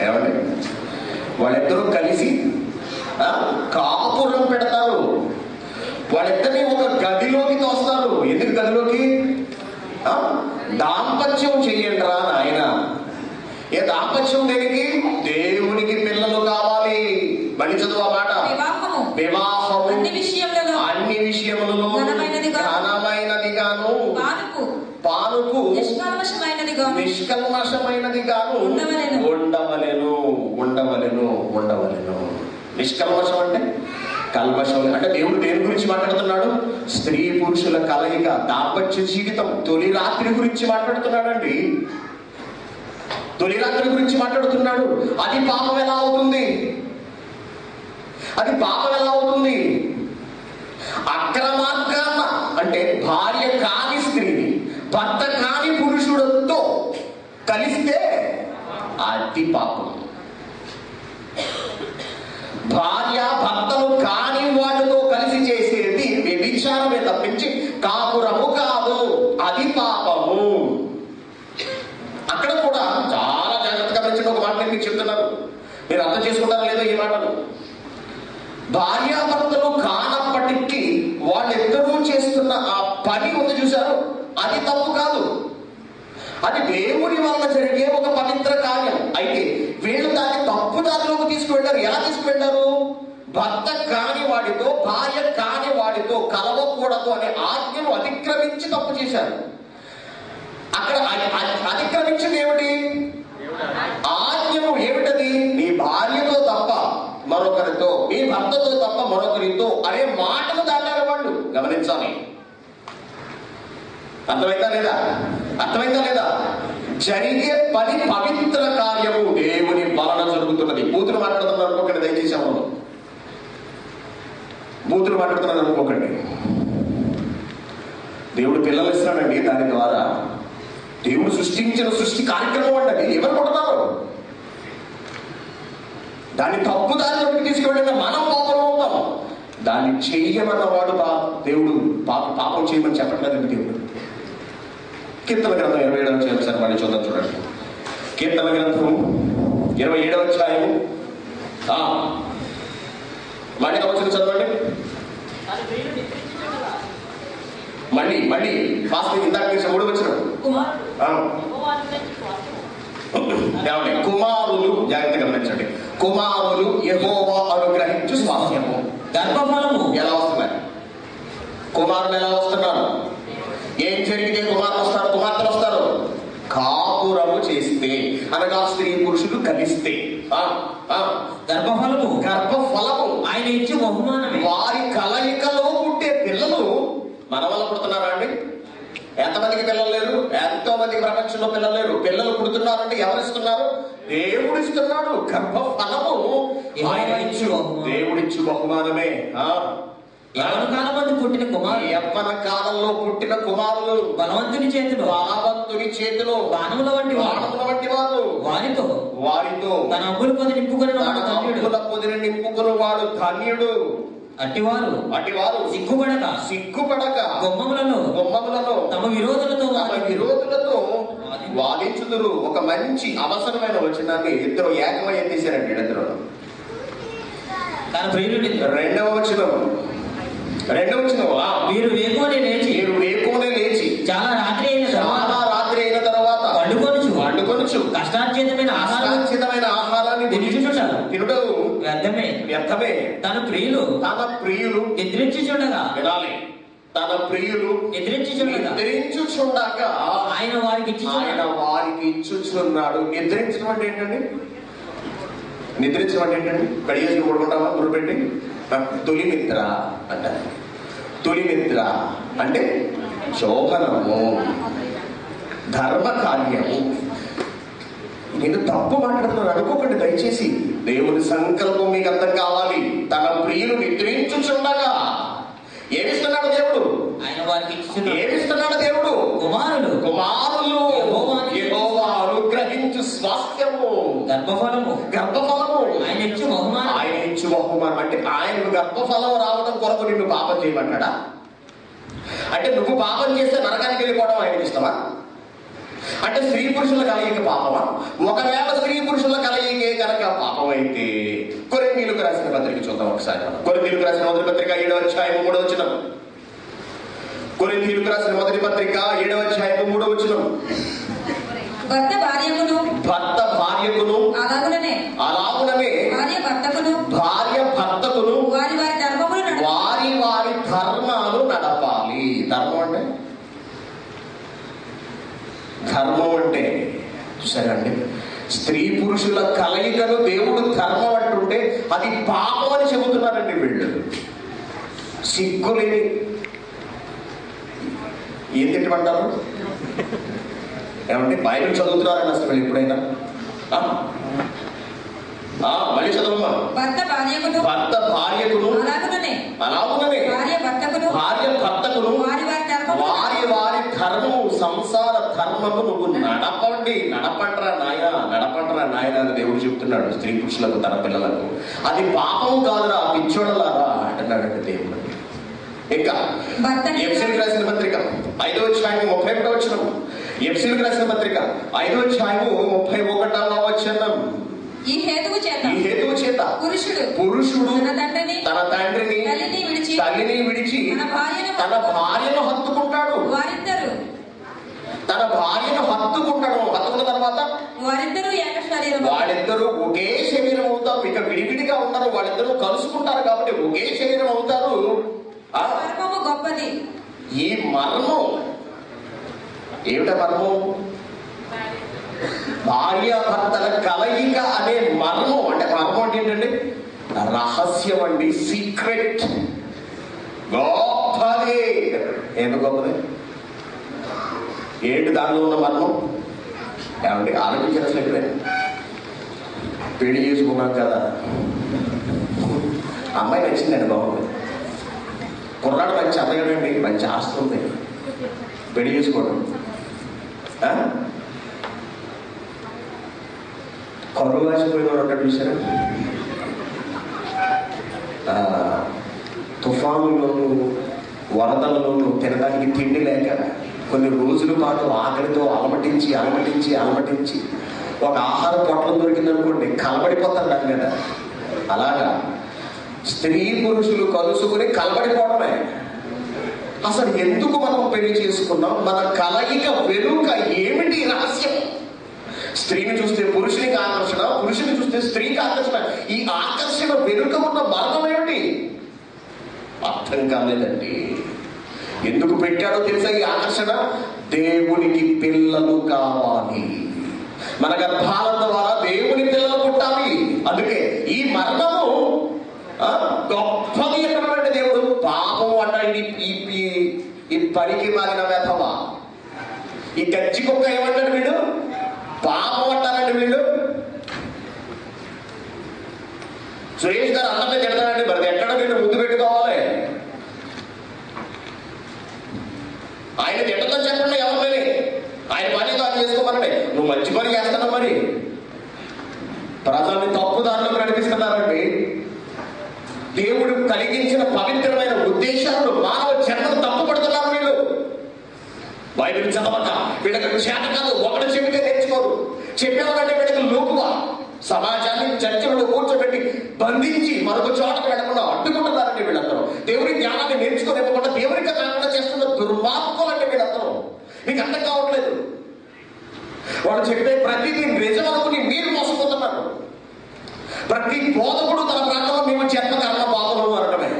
ఏమండి? వాళ్ళిద్దరూ కలిసి కాపురం పెడతారు. వాళ్ళిద్దరినీ ఒక గదిలోకి తోస్తారు. ఎందుకు గదిలోకి? దాంపత్యం చెయ్యండి రా నాయన. ఏ దాంపత్యం దేనికి? దేవునికి పిల్లలు కావాలి. మళ్ళీ చదువు మాట. వివాహము అన్ని విషయములలో ఘనమైనది గాను పానుపు నిష్కల్మషమైనది గాను ఉండవలెను. నిష్కల్మషం అంటే కల్మషం అంటే దేవుడు దేని గురించి మాట్లాడుతున్నాడు? స్త్రీ పురుషుల కలయిక, దాంపత్య జీవితం, తొలి రాత్రి గురించి మాట్లాడుతున్నాడండి. తొలి రాత్రి గురించి మాట్లాడుతున్నాడు. అది పాపం ఎలా అవుతుంది? అక్రమార్గాన అంటే భార్య కాని స్త్రీని భర్త కాని పురుషుడితో కలిస్తే అది పాపం. భార్య భర్తలు కాని వాటితో కలిసి చేసేది వ్యభిచారమే తప్పించి కాపురము కాదు. అది పాపము. అక్కడ కూడా చాలా జాగ్రత్తగా గమనించిన ఒక మాట మీకు చెప్తున్నారు. మీరు అర్థం చేసుకుంటారా లేదో ఈ మాటలు? భార్యాభర్తలు కానప్పటికీ వాళ్ళిద్దరూ చేస్తున్న ఆ పని ఉంది చూశారు, అది తప్పు కాదు. అది దేవుని వల్ల జరిగే ఒక పవిత్ర కార్యం. అయితే వీళ్ళు దాన్ని తప్పు దారిలోకి తీసుకువెళ్ళారు. ఎలా తీసుకువెళ్ళారు? భర్త కాని వాడితో భార్య కాని వాడితో కలవకూడదు అనే ఆజ్ఞను అతిక్రమించి తప్పు చేశారు. అక్కడ అతిక్రమించింది ఏమిటి? ఆజ్ఞము ఏమిటది? నీ భార్యతో తప్ప మరొకరితో, నీ భర్తతో తప్ప మరొకరితో అనే మాటలు దాటారు వాళ్ళు. గమనించాలి. అర్థమైందా లేదా? జరిగే పని పవిత్ర కార్యము దేవుని వలన జరుగుతున్నది. బూతులు మాట్లాడుతున్నారు అనుకోకండి, దయచేసి అవ్వదు. బూతులు మాట్లాడుతున్నారు అనుకోకండి. దేవుడు పిల్లలు ఇస్తున్నాడండి. దాని ద్వారా దేవుడు సృష్టించిన సృష్టి కార్యక్రమం అండి. ఎవరు కొడుతున్నారు? దాన్ని తప్పు దారిలోకి తీసుకువెళ్ళిన మనం పాపం అవుతాం. దాన్ని చెయ్యమన్నవాడు దేవుడు పాపం చేయమని చెప్పట్లేదండి దేవుడు. కీర్తన గ్రంథం 27వ అధ్యాయం ఒకసారి మళ్ళీ చూడండి. కీర్తన గ్రంథం 27వ అధ్యాయము మళ్ళీ వచ్చిన చదవండి. మళ్ళీ ఫాస్ట్ ఇందాక నుంచి 3 వచ్చిన కుమారులు, జాగ్రత్తగా గమనించండి. కుమారులు యెహోవా అనుగ్రహించు స్వాస్థ్యము. గర్భఫలము ఎలా వస్తున్నారు? కుమారులు ఎలా వస్తున్నారు? ఏం జరిగితే కుమార్తెలు వస్తారు? కాపురము చేస్తే, అనగా స్త్రీ పురుషులు కలిస్తే. గర్భఫలము ఆయన ఇచ్చే బహుమానమే. వారి కలయికలో పుట్టే పిల్లలు మన వల్ల పుడుతున్నారా అండి? ఎంతమందికి పిల్లలు లేరు? ఎంతో మందికి ప్రపంచంలో పిల్లలు లేరు. పిల్లలు పుడుతున్నారంటే ఎవరిస్తున్నారు? దేవుడిస్తున్నాడు. గర్భఫలము దేవుడిచ్చు బహుమానమే. యవ్వన కాలంలో పుట్టిన కుమారులు బలవంతుని చేతిలో బాణముల వంటి వారు వారితో తన అప్పుల పొది నింపుకుని అప్పుల పొదిని నింపుకుని వాడు ధన్యుడు. అటివారు సిగ్గుపడక గుమ్మములలో తమ విరోధులతో వాదించుదురు. ఒక మంచి అవసరమైన వచనాన్ని ఇద్దరు ఏకమై ఎత్తేసారండి. ఇద్దరు తన ప్రియులు. రెండవ వచనం మీరు వేకునే లేచి చాలా రాత్రి అయిన తర్వాత వండుకొనుచు కష్టార్జితమైన ఆహారాన్ని తినుడు వ్యర్థమే. తన ప్రియులు నిద్రించుచుండగా వినాలి. తన ప్రియులు నిద్రించుచుండగా ఆయన వారికి ఇచ్చుచున్నాడు. నిద్రించడం అంటే ఏంటండి? కడిగేసి పడుకుంటామా గురిపెట్టి? తొలి నిద్ర అంటారు. తొలి నిద్ర అంటే శోభనము, ధర్మ కార్యము. నేను తప్పు మాట్లాడుతున్నాను అనుకోకండి దయచేసి. దేవుని సంకల్పం మీకు అర్థం కావాలి. తన ప్రియులు నిద్రించుచుండగా ఏమిస్తున్నాడు దేవుడు? ఆయన వారికి ఏమిస్తున్నాడు దేవుడు? కుమారులు యెహోవా అనుగ్రహించు స్వాస్థ్యము, గర్భఫలము. ఆయన ఇచ్చు బహుమానం. అంటే ఆయన గర్భఫలం రావడం కొరకు నిన్ను పాపం చేయమంటాడా? అంటే నువ్వు పాపం చేస్తే నరకానికి వెళ్ళిపోవడం ఆయనకి ఇష్టమా? అంటే స్త్రీ పురుషుల కలయిక పాపమా? ఒకవేళ స్త్రీ పురుషుల కలయికే కనుక పాపం అయితే కొరింథీయులకు రాసిన పత్రిక చూద్దాం ఒకసారి. కొరింథీయులకు రాసిన మొదటి పత్రిక 7వ అధ్యాయం 3వ వచనం. కొరింథీయులకు రాసిన మొదటి పత్రిక 7వ అధ్యాయం 3వ వచనం. భర్త భార్యకును అలాగుననే భార్య భర్తకును వారి ధర్మాలు నడపాలి. ధర్మం అంటే చూసారండి, స్త్రీ పురుషుల కలయికను దేవుడు ధర్మం అంటుంటే అది పాపం అని చెబుతున్నారండి వీళ్ళు. సిగ్గులేని ఏం తిట్టమంటారు? ఏమంటే బైబిల్ చదువుతున్నారని అసలు ఎప్పుడైనా? మళ్ళీ చదవమ్మా. భర్త భార్యకును అలాగుననే భార్య భర్తకును వారి ధర్మము, సంసార ధర్మము నువ్వు నడపండ్రా నాయన అని దేవుడు చెప్తున్నాడు స్త్రీ పురుషులకు, తన పిల్లలకు. అది పాపం కాదురా పిచ్చోడలారా అంటున్నాడండి దేవుడు. ఇంకా ఎఫెసీయులకు రాసిన పత్రిక 5వ అధ్యాయం 31వ వచనం. ఎఫెసీయులకు రాసిన పత్రిక 5వ అధ్యాయం 31వ వచనం. ఈ హేతువు చేత పురుషుడు తన తండ్రిని తల్లిని విడిచి తన భార్యను హత్తుకుంటాడు. హత్తుకున్న తర్వాత వాడిద్దరూ ఒకే శరీరం అవుతారు. ఇక విడివిడిగా ఉండరు, వాళ్ళిద్దరూ కలుసుకుంటారు కాబట్టి ఒకే శరీరం అవుతారు. గొప్పది ఈ మర్మం ఏమిట? మర్మం భార్యాభర్తల కలయిక అనే మర్మం. అంటే మర్మం అంటే ఏంటండి? రహస్యం అండి, సీక్రెట్. గొప్పది. ఏంటి గొప్పది? ఏంటి దానిలో ఉన్న మర్మం? ఏమండి ఆలోచించాల్సిన ఎప్పుడైనా పెళ్లి చేసుకున్నాం కదా, అమ్మాయి నచ్చిందండి, బాగుంది, కుర్రాడు మంచి అమ్మగాడండి, మంచి ఆస్తి ఉంది, పెళ్లి చేసుకోవడం. కరువు రాసిపోయినాడు అంటాడు చూసారా? తుఫానులోను వరదలలోను తినడానికి తిండి లేక కొన్ని రోజుల పాటు ఆకలితో అలమటించి ఒక ఆహార పొట్లం దొరికిందనుకోండి కలబడిపోతారు దాని మీద. అలాగా స్త్రీ పురుషులు కలుసుకుని కలబడిపోవడమే. అసలు ఎందుకు మనం పెళ్లి చేసుకున్నాం? మన కలయిక వెనుక ఏమిటి రహస్యం? స్త్రీని చూస్తే పురుషునికి ఆకర్షణ, పురుషుని చూస్తే స్త్రీకి ఆకర్షణ. ఈ ఆకర్షణ వెనుక ఉన్న మార్గం ఏమిటి? అర్థం కాలేదండి. ఎందుకు పెట్టాడో తెలుసా ఈ ఆకర్షణ? దేవునికి పిల్లలు కావాలి, మన గర్భాల ద్వారా దేవుని పిల్లలు పుట్టాలి. అందుకే ఈ మర్మము గొప్పది ఎక్కడంటే దేవుడు పాపం అంటాడు. ఈ పనికి మారిన వెధవ, ఈ గచ్చి కుక్క ఏమంటాడు వీడు? పాపం అంటారండి వీళ్ళు. సురేష్ గారు అందరినీ తిడతాడండి, మరి ఎక్కడ వీళ్ళు ముద్దు పెట్టుకోవాలి? ఆయన తిట్టతో చెప్పండి ఎవరిని, ఆయన పని తాను చేసుకోమనండి. నువ్వు మంచి పని చేస్తున్నావు, మరి కలిగించిన పవిత్రమైన ఉద్దేశాలను మానవ జన్మను తప్పుపడుతున్నారు వీళ్ళు. బైబిల్ చదవక వీళ్ళకి చేత కాదు, ఒకటి చెబితే నేర్చుకోరు. చెప్పేవాళ్ళంటే వీళ్ళకి లోకువా. సమాజాన్ని చర్చలను కూర్చోబెట్టి బంధించి మరొక చోటకు వెళ్లకుండా అడ్డుకుంటున్నారండి వీళ్ళందరూ. దేవుని జ్ఞానాన్ని నేర్చుకోలేకుండా దేవునికి కాకుండా చేస్తున్న దుర్మార్గులంటే వీళ్ళందరూ. మీకు అర్థం కావట్లేదు. వాళ్ళు చెప్పే ప్రతిదీ నిజం అనుకుని మీరు మోసపోతున్నారు. ప్రతి బోధకుడు తన ప్రాంతంలో మేము జన్మ కర్మ పాపము అనడమే.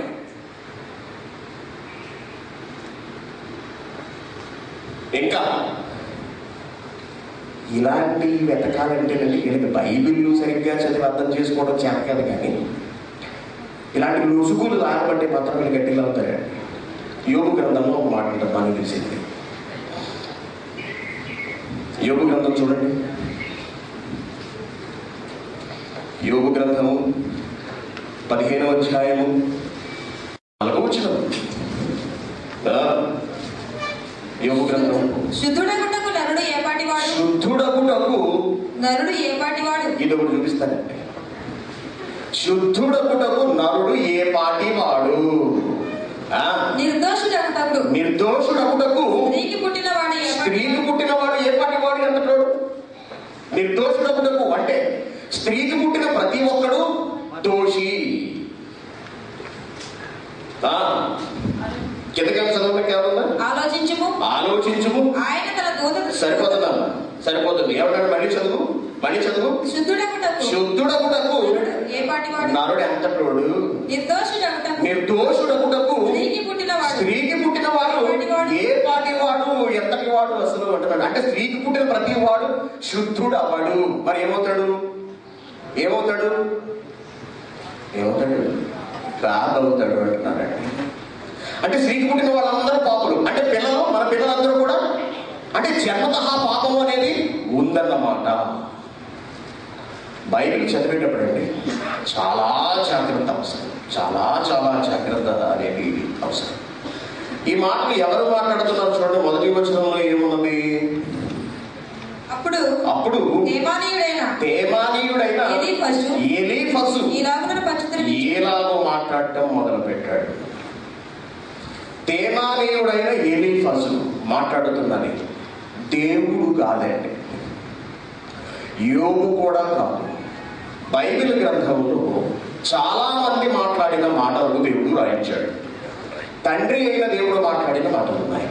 ఇంకా ఇలాంటివి వెతకాలంటేనండి వీళ్ళకి బైబిల్ సరిగ్గా చదివి అర్థం చేసుకోవడం చేత కాదు, కానీ ఇలాంటి రుసుగులు రాబట్టే మాత్రం వీళ్ళు గట్టిగా అవుతారండి. యోగు గ్రంథంలో ఒక మాట ఉంటుంది, మనకు తెలిసింది. యోగు గ్రంథం చూడండి. యోగు గ్రంథము 15వ అధ్యాయము 4వ వచనం. యోగు గ్రంథం. శుద్ధుడగుటకు నరుడు ఏపాటివాడు? శుద్ధుడగుటకు నరుడు ఏపాటివాడు? ఇది ఒకటి చూపిస్తానండి. శుద్ధుడగుటకు నరుడు ఏపాటివాడు? నిర్దోషుడగుటకు. నిర్దోషుడగుటకు స్త్రీకి పుట్టినవాడు ఏపాటివాడు అంటున్నాడు. నిర్దోషుడగుటకు అంటే స్త్రీకి పుట్టిన ప్రతి ఒక్కడు దోషి. కిందకి చదవడానికి ఏమన్నా ఆలోచించుము. ఆయన తన దూత సరిపోతుంది. ఏమన్నాడు? మళ్ళీ చదువు. శుద్ధుడగుటకు నరుడు ఎంతటోడు? నిర్దోషుడగుటకు స్త్రీకి పుట్టినవాడు ఏ పాటివాడు ఎంతటివాడు అసలు అంటున్నాడు. అంటే స్త్రీకి పుట్టిన ప్రతి వాడు శుద్ధుడు అవ్వడు. మరి ఏమవుతాడు? రాబవుతాడు అంటున్నాడండి. అంటే స్త్రీకి పుట్టిన వాళ్ళందరూ పాపులు. అంటే మన పిల్లలందరూ కూడా అంటే జన్మతః పాపము అనేది ఉందన్నమాట. బైబిల్ చదివేటప్పుడు అండి చాలా జాగ్రత్త అవసరం. చాలా జాగ్రత్త అనేది అవసరం. ఈ మాటలు ఎవరు మాట్లాడుతున్నారు చూడండి. మొదటి వచనంలో ఏమున్నది? అప్పుడు తేమానీయుడైన ఎలీఫజు ఎలాగో మాట్లాడటం మొదలు పెట్టాడు. తేమానీయుడైన ఎలీఫజు మాట్లాడుతున్నది దేవుడు కాదండి, యోగు కూడా కాదు. బైబిల్ గ్రంథంలో చాలా మంది మాట్లాడిన మాటలు దేవుడు రాయించాడు. తండ్రి అయిన దేవుడు మాట్లాడిన మాటలు ఉన్నాయి.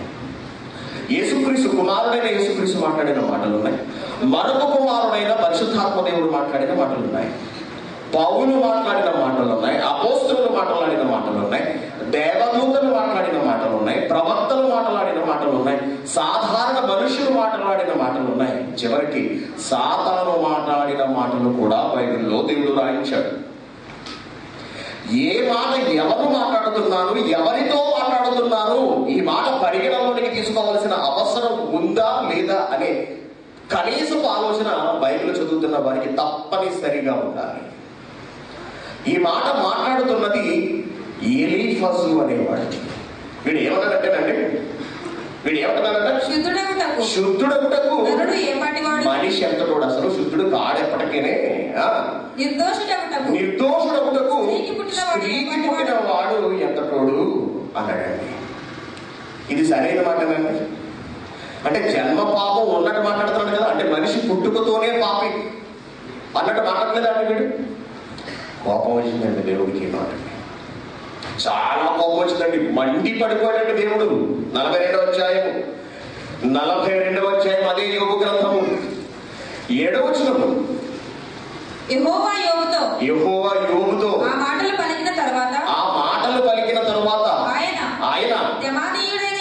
యేసుక్రీస్తు కుమారుడైన యేసుక్రీస్తు మాట్లాడిన మాటలు ఉన్నాయి. మరొక కుమారుడైన పరిశుద్ధాత్మ దేవుడు మాట్లాడిన మాటలు ఉన్నాయి. పౌలు మాట్లాడిన మాటలు ఉన్నాయి. అపోస్తలులు మాట్లాడిన మాటలు ఉన్నాయి. దేవదూతలు మాట్లాడిన మాటలు ఉన్నాయి. ప్రవక్తలు మాట్లాడిన మాటలు ఉన్నాయి. సాధారణ మనుషులు మాట్లాడిన మాటలు ఉన్నాయి. చివరికి సాతాను మాట్లాడిన మాటలు కూడా బైబిల్లో దేవుడు రాయించాడు. ఏ మాట ఎవరు మాట్లాడుతున్నారు, ఎవరితో మాట్లాడుతున్నారు, ఈ మాట పరిగణలోనికి తీసుకోవాల్సిన అవసరం ఉందా లేదా అనే కనీసపు ఆలోచన బైబిల్ చదువుతున్న వారికి తప్పనిసరిగా ఉండాలి. ఈ మాట మాట్లాడుతున్నది ఎలీఫజు అనేవాడు. వీడు ఏమన్నాడంటేనండి, శుద్ధుడగుటకు మనిషి ఎంతటోడు? అసలు శుద్ధుడు కాడెప్పటికేనే. నిర్దోషుడగుటకు స్త్రీకి పుట్టిన వాడు ఎంతటోడు అన్నాడండి. ఇది సరైన మాటనండి. అంటే జన్మ పాపం ఉన్నట్టు మాట్లాడుతున్నాడు కదా. అంటే మనిషి పుట్టుకతోనే పాపి అన్నట్టు మాట్లాడలేదండి వీడు. కోపం వచ్చిందండి దేవుడికి. మాట చాలా కోపం వచ్చిందండి. మండి పడిపోయాడండి దేవుడు. 42వ అధ్యాయం అదే యోగు గ్రంథము 7వ వచనము. యెహోవా యోబుతో ఆ మాటలు పలికిన తరువాత ఆయన తేమానీయుడైన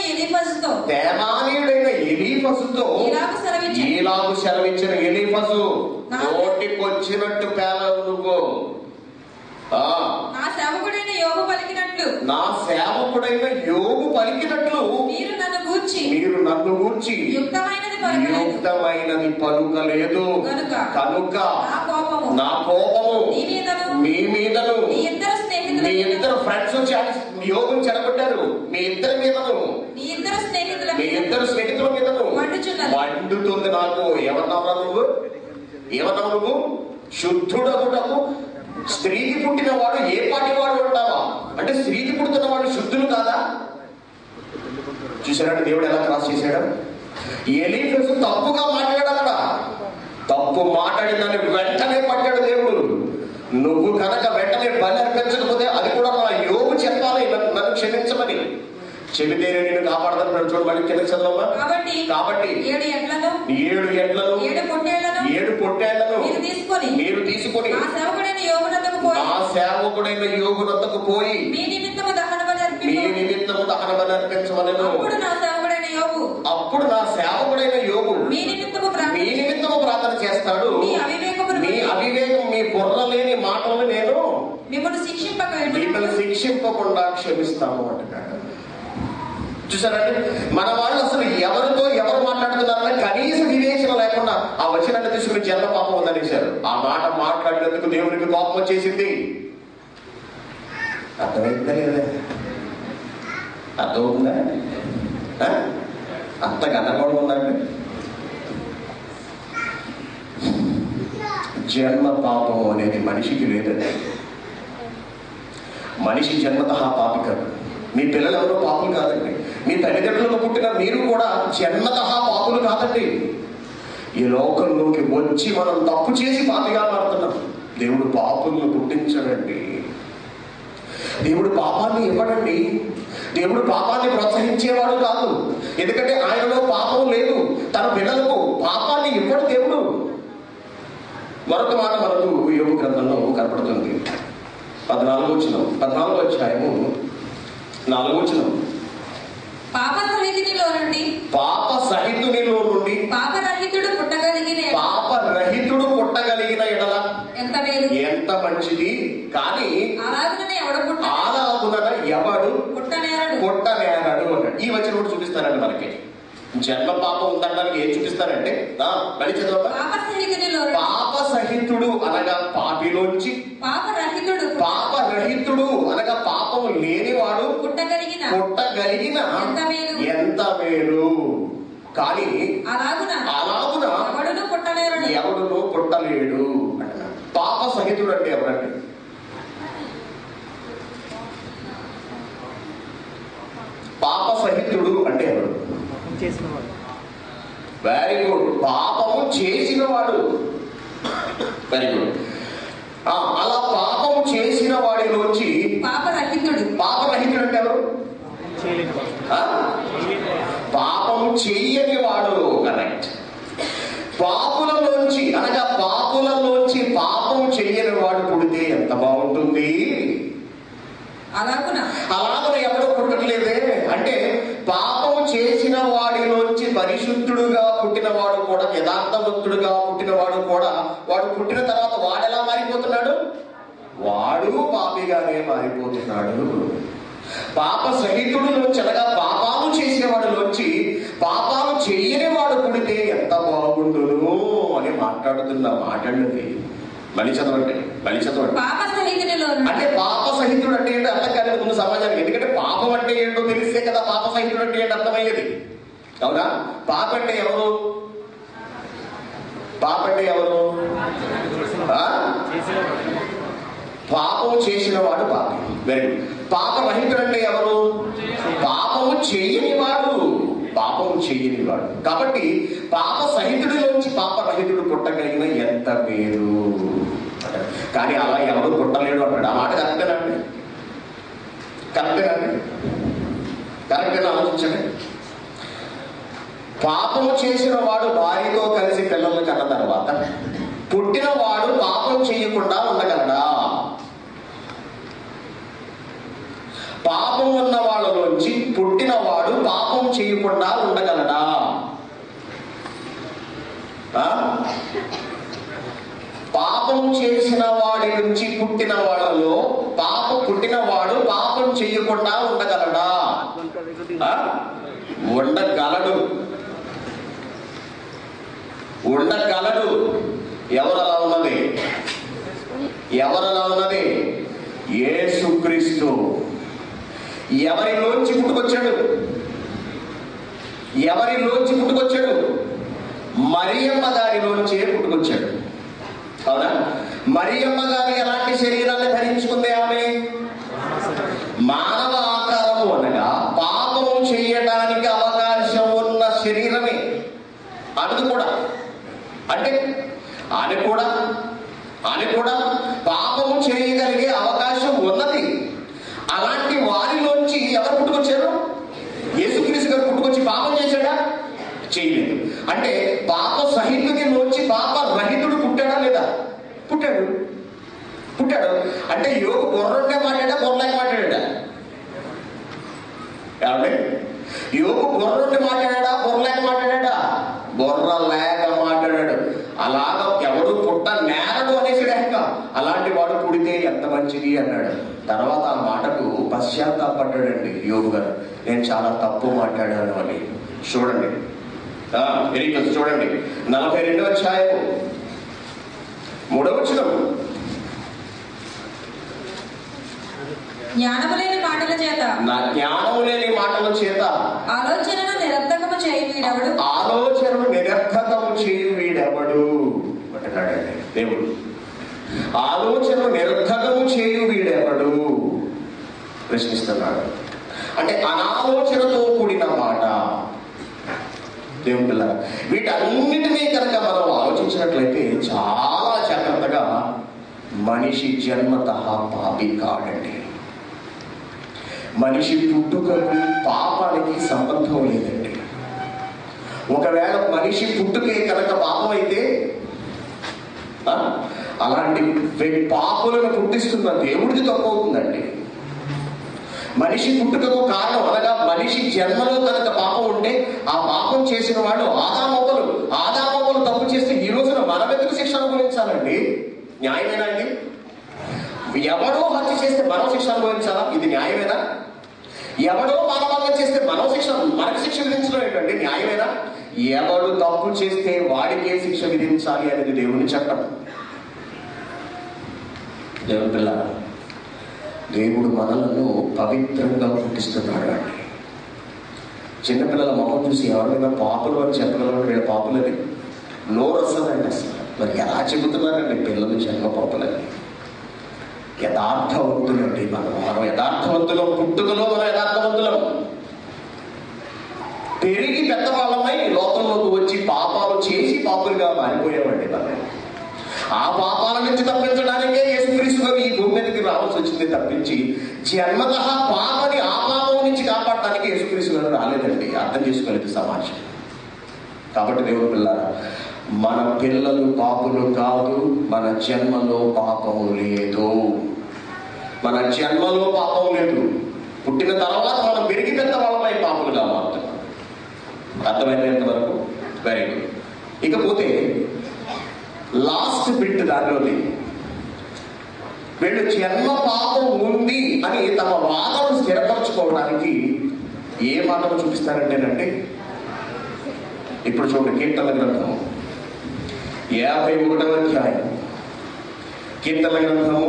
ఎలీఫజుతో ఇలాగు సెలవిచ్చిన. ఎలీఫజు నోటికొచ్చినట్టు పేలవు నువ్వు. నా సేవకుడైన యోబు పలికినట్లు మీరు నన్ను గూర్చి యుక్తమైనది పలుకలేదు కనుక నా కోపము మీ మీదను. మీ ఇద్దరు ఫ్రెండ్స్ యోగును చెడగొట్టారు. మీ ఇద్దరి స్నేహితుల మీదను మండుతుంది నాకు. ఏమన్నావు నువ్వు? శుద్ధుడగుటకు స్త్రీకి పుట్టిన వాడు ఏ పాటి వాడు అంటావా? అంటే స్త్రీకి పుడుతున్న వాళ్ళు శుద్ధులు కాదా? చూసారంటే దేవుడు ఎలా క్రాస్ చేశాడు. ఎలీఫజు తప్పుగా మాట్లాడాడ, తప్పు మాట్లాడిందని వెంటనే పట్టాడు దేవుడు. నువ్వు కనుక వెంటనే బలి అర్పించకపోతే అది కూడా నా యోగు చెప్పాలి, నన్ను క్షమించమని. చెబితే నేను కాపాడతాను. చూడు మళ్ళీ కింద చదవమ్మా. కాబట్టి 7 ఎడ్లను 7 పొట్టేళ్లను మీరు తీసుకొని నా సేవకుడైన యోగునొద్దకు పోయి మీ నిమిత్తము దహన బలి అర్పించమనెను. అప్పుడు నా సేవకుడైన యోగు మీ నిమిత్తము ప్రార్థన చేస్తాడు. మీ అవివేకం, మీ బుర్ర లేని మాటలు నేను మిమ్మల్ని శిక్షింపకుండా క్షమిస్తాము అంటున్నాడు. చూసారండి, మన వాళ్ళు అసలు ఎవరితో ఎవరు మాట్లాడుతున్నారని కనీస వివేచన లేకుండా ఆ వచనాన్ని తీసుకుని జన్మ పాపం ఉందనేశారు. ఆ మాట మాట్లాడినందుకు దేవునికి కోపం వచ్చేసింది. అర్థమైందా లేదా? అర్థమవుతుందా? అంత గందరగోళం ఉందండి. జన్మ పాపం అనేది మనిషికి లేదండి. మనిషి జన్మత పాపి కాదు. మీ పిల్లలు ఎవరో పాపులు కాదండి. మీ తల్లిదండ్రులకు పుట్టిన మీరు కూడా జన్మత పాపులు కాదండి. ఈ లోకంలోకి వచ్చి మనం తప్పు చేసి పాపిగా మారుతున్నాం. దేవుడు పాపులను పుట్టించడండి. దేవుడు పాపాన్ని ఇవ్వడండి. దేవుడు పాపాన్ని ప్రోత్సహించేవాడు కాదు. ఎందుకంటే ఆయనలో పాపం లేదు. తన పిల్లలకు పాపాన్ని ఇవ్వడు దేవుడు. మరొక మాట మనకు యోబు గ్రంథంలో కనపడుతుంది. 14వ అధ్యాయము 4వ వచనం. పాప సహితునిలో నుండి పాపరహితుడు పుట్టగలిగిన ఎడల ఎంత మంచిది. కానీ అలాగున ఎవడు పుట్టనేరడు అన్నాడు. ఈ వచనం కూడా చూపిస్తారండి మనకి. జన్మ పాపం ఉందనడానికి ఏం చూపిస్తారంటే మళ్ళీ చదవ. పాప సహితుడు అనగా పాపిలోంచి, పాపరహితుడు అనగా పాపము లేనివాడు పుట్టగలిగిన ఎంత మేలు. కానీ అలాగున ఎవడును పుట్టలేడు. పాప సహితుడు అంటే ఎవరండి? పాప సహితుడు అంటే ఎవరు? Very good. పాపము చేసిన వాడు. Very good. అలా పాపము చేసిన వాడిలోంచి పాపరహితుడు అంటే ఎవరు? పాపము చెయ్యని వాడు. కరెక్ట్. పాపులలోంచి అనగా పాపము చెయ్యని వాడు పుడితే ఎంత బాగుంటుంది. అలాగున ఎవరు పుట్టట్లేదే అంటే పాపము చేసిన వాడిలోంచి పరిశుద్ధుడుగా పుట్టినవాడు కూడా, యథార్థవంతుడుగా పుట్టినవాడు కూడా, వాడు పుట్టిన తర్వాత వాడెలా మారిపోతున్నాడు? వాడు పాపిగానే మారిపోతున్నాడు. పాప సహితుడులోంచి అనగా పాపాలు చేసిన వాడిలోంచి పాపాలు చేయని వాడు పుడితే ఎంత బాగుండును అని మాట్లాడుతున్న మాటండి. మళ్ళీ చదవండి. అంటే పాప సహితుడు అంటే ఏంటో అర్థం కాలేదు ముందు సమాజానికి. ఎందుకంటే పాపం అంటే ఏంటో తెలిస్తే కదా పాప సహితుడు అంటే ఏంటో అర్థమయ్యేది. అవునా? పాప అంటే ఎవరు? పాపం చేసిన వాడు పాపి. Very good. పాపరహితుడు అంటే ఎవరు? పాపము చేయని వాడు. కాబట్టి పాప సహితుడిలోంచి పాపరహితుడు పుట్టగలిగిన ఎంత మేలు. కానీ అలా ఎవరు పుట్టలేడు అంటాడు. ఆ మాట కరెక్టేనండి? కరెక్టేనా? ఆలోచించండి. పాపము చేసిన వాడు భార్యతో కలిసి పిల్లల్ని కన్న తర్వాత పుట్టిన వాడు పాపం చేయకుండా ఉండగలడా? పాపం ఉన్న వాళ్ళలోంచి పుట్టిన వాడు పాపం చేయకుండా ఉండగలడా? పాపం చేసిన వాడి నుంచి పుట్టిన వాళ్ళలో పుట్టిన వాడు పాపం చేయకుండా ఉండగలడా? ఉండగలడు. ఎవరలా ఉన్నది? యేసుక్రీస్తు. ఎవరిలోంచి పుట్టుకొచ్చాడు? మరియమ్మ గారిలోంచే పుట్టుకొచ్చాడు. అవునా? మరియమ్మ గారు ఎలాంటి శరీరాన్ని ధరించుకుంది? ఆమె మానవ ఆకారము అనగా పాపము చేయడానికి అవకాశం ఉన్న శరీరమే. అది కూడా అంటే అని కూడా పాపము చేయగలిగే అవకాశం ఉన్నది. అలాంటి వారిలోంచి ఎవరు పుట్టుకొచ్చారు? యేసుక్రీస్తు గారు పుట్టుకొచ్చి పాపం చేశాడా? చేయలేదు. అంటే పాప సహితుడిలోంచి పాప రహితుడు పుట్టాడా లేదా? పుట్టాడు. అంటే యోగు బుర్రంటే మాట్లాడా, బుర్రలేక మాట్లాడా? ఏమంటే యోగు బుర్రంటే మాట్లాడా, బుర్రలేక మాట్లాడా? బుర్ర లేక మాట్లాడాడు. అలాగా ఎవడు పుట్ట నేరడు అనేసాడు. అలాంటి వాడు పుడితే ఎంత మంచిది అన్నాడు. తర్వాత ఆ మాటకు పశ్చాత్తాపడ్డాడండి యోగు గారు. నేను చాలా తప్పు మాట్లాడాను అని. చూడండి చూడండి 42వ అధ్యాయము 3వ వచనం. జ్ఞానము లేని మాటల చేత ఆలోచనను నిరర్థకము చేయు వీడెవడు అంటున్నాడండి దేవుడు. ఆలోచనను నిరర్థకము చేయు వీడెవడు ప్రశ్నిస్తున్నాడు. అంటే అనాలోచనతో కూడిన మాట. దేవుని పిల్లరా, వీటన్నిటినీ కనుక మనం ఆలోచించినట్లయితే చాలా జాగ్రత్తగా మనిషి జన్మతః పాపి కాడండి. మనిషి పుట్టుకకు పాపానికి సంబంధం లేదండి. ఒకవేళ మనిషి పుట్టుకే కనుక పాపం అయితే అలాంటి పాపులను పుట్టిస్తున్న దేవుడిది తప్పవుతుందండి. మనిషి పుట్టుకకు కారణం అనగా మనిషి జన్మలో కనుక పాపం ఉంటే ఆ పాపం చేసిన వాడు ఆదామవ్వలు తప్పు చేస్తే ఈ రోజున మనం ఎందుకు శిక్ష అనుభవించాలండి? న్యాయమేనా అండి? ఎవడో హత్య చేస్తే మనం శిక్ష అనుభవించాలా? ఇది న్యాయమేనా? ఎవడో మానవంగా చేస్తే మనకు శిక్ష విధించడం ఏంటండి? న్యాయమేనా? ఎవడు తప్పు చేస్తే వాడికే శిక్ష విధించాలి అనేది దేవుని చట్టం. దేవుని పిల్లరా, దేవుడు మనలను పవిత్రంగా పుట్టిస్తున్నాడు అండి. చిన్నపిల్లల మొహం చూసి ఎవరైనా పాపులు అని చెప్పగలరు? వీళ్ళ పాపులని నోరు వస్తుందండి. అసలు మరి ఎలా చెబుతున్నారండి పిల్లలు జన్మ పాపులని? యథార్థవంతులండి. మనం యథార్థవంతులం. పుట్టుకలో మనం యథార్థవంతులం. పెరిగి పెద్దవాళ్ళమై లోకంలోకి వచ్చి పాపాలు చేసి పాపులుగా మారిపోయామండి. మనం ఆ పాపాల నుంచి తప్పించడానికే యేసుక్రీస్తు ఈ భూమి మీదకి రావాల్సి వచ్చింది తప్పించి జన్మతః పాపని ఆ పాపం నుంచి కాపాడటానికి యేసుక్రీస్తు గారు రాలేదండి. అర్థం చేసుకోలేదు సమాజం. కాబట్టి దేవుని పిల్లరా, మన పిల్లలు పాపులు కాదు. మన జన్మలో పాపము లేదు. పుట్టిన తర్వాత మనం పెరిగి పెద్ద వాళ్ళమై పాపులుగా మారుతున్నాం. అర్థమైనంత వరకు వెరీ గుడ్. ఇకపోతే లాస్ట్ బిట్ దానిలోని వీళ్ళు జన్మ పాపం ఉంది అని తమ వాదన స్థిరపరచుకోవడానికి ఏ మాటలు చూపిస్తారంటేనంటే, ఇప్పుడు చూడండి కీర్తన గ్రంథము 51వ అధ్యాయం. కీర్తన గ్రంథము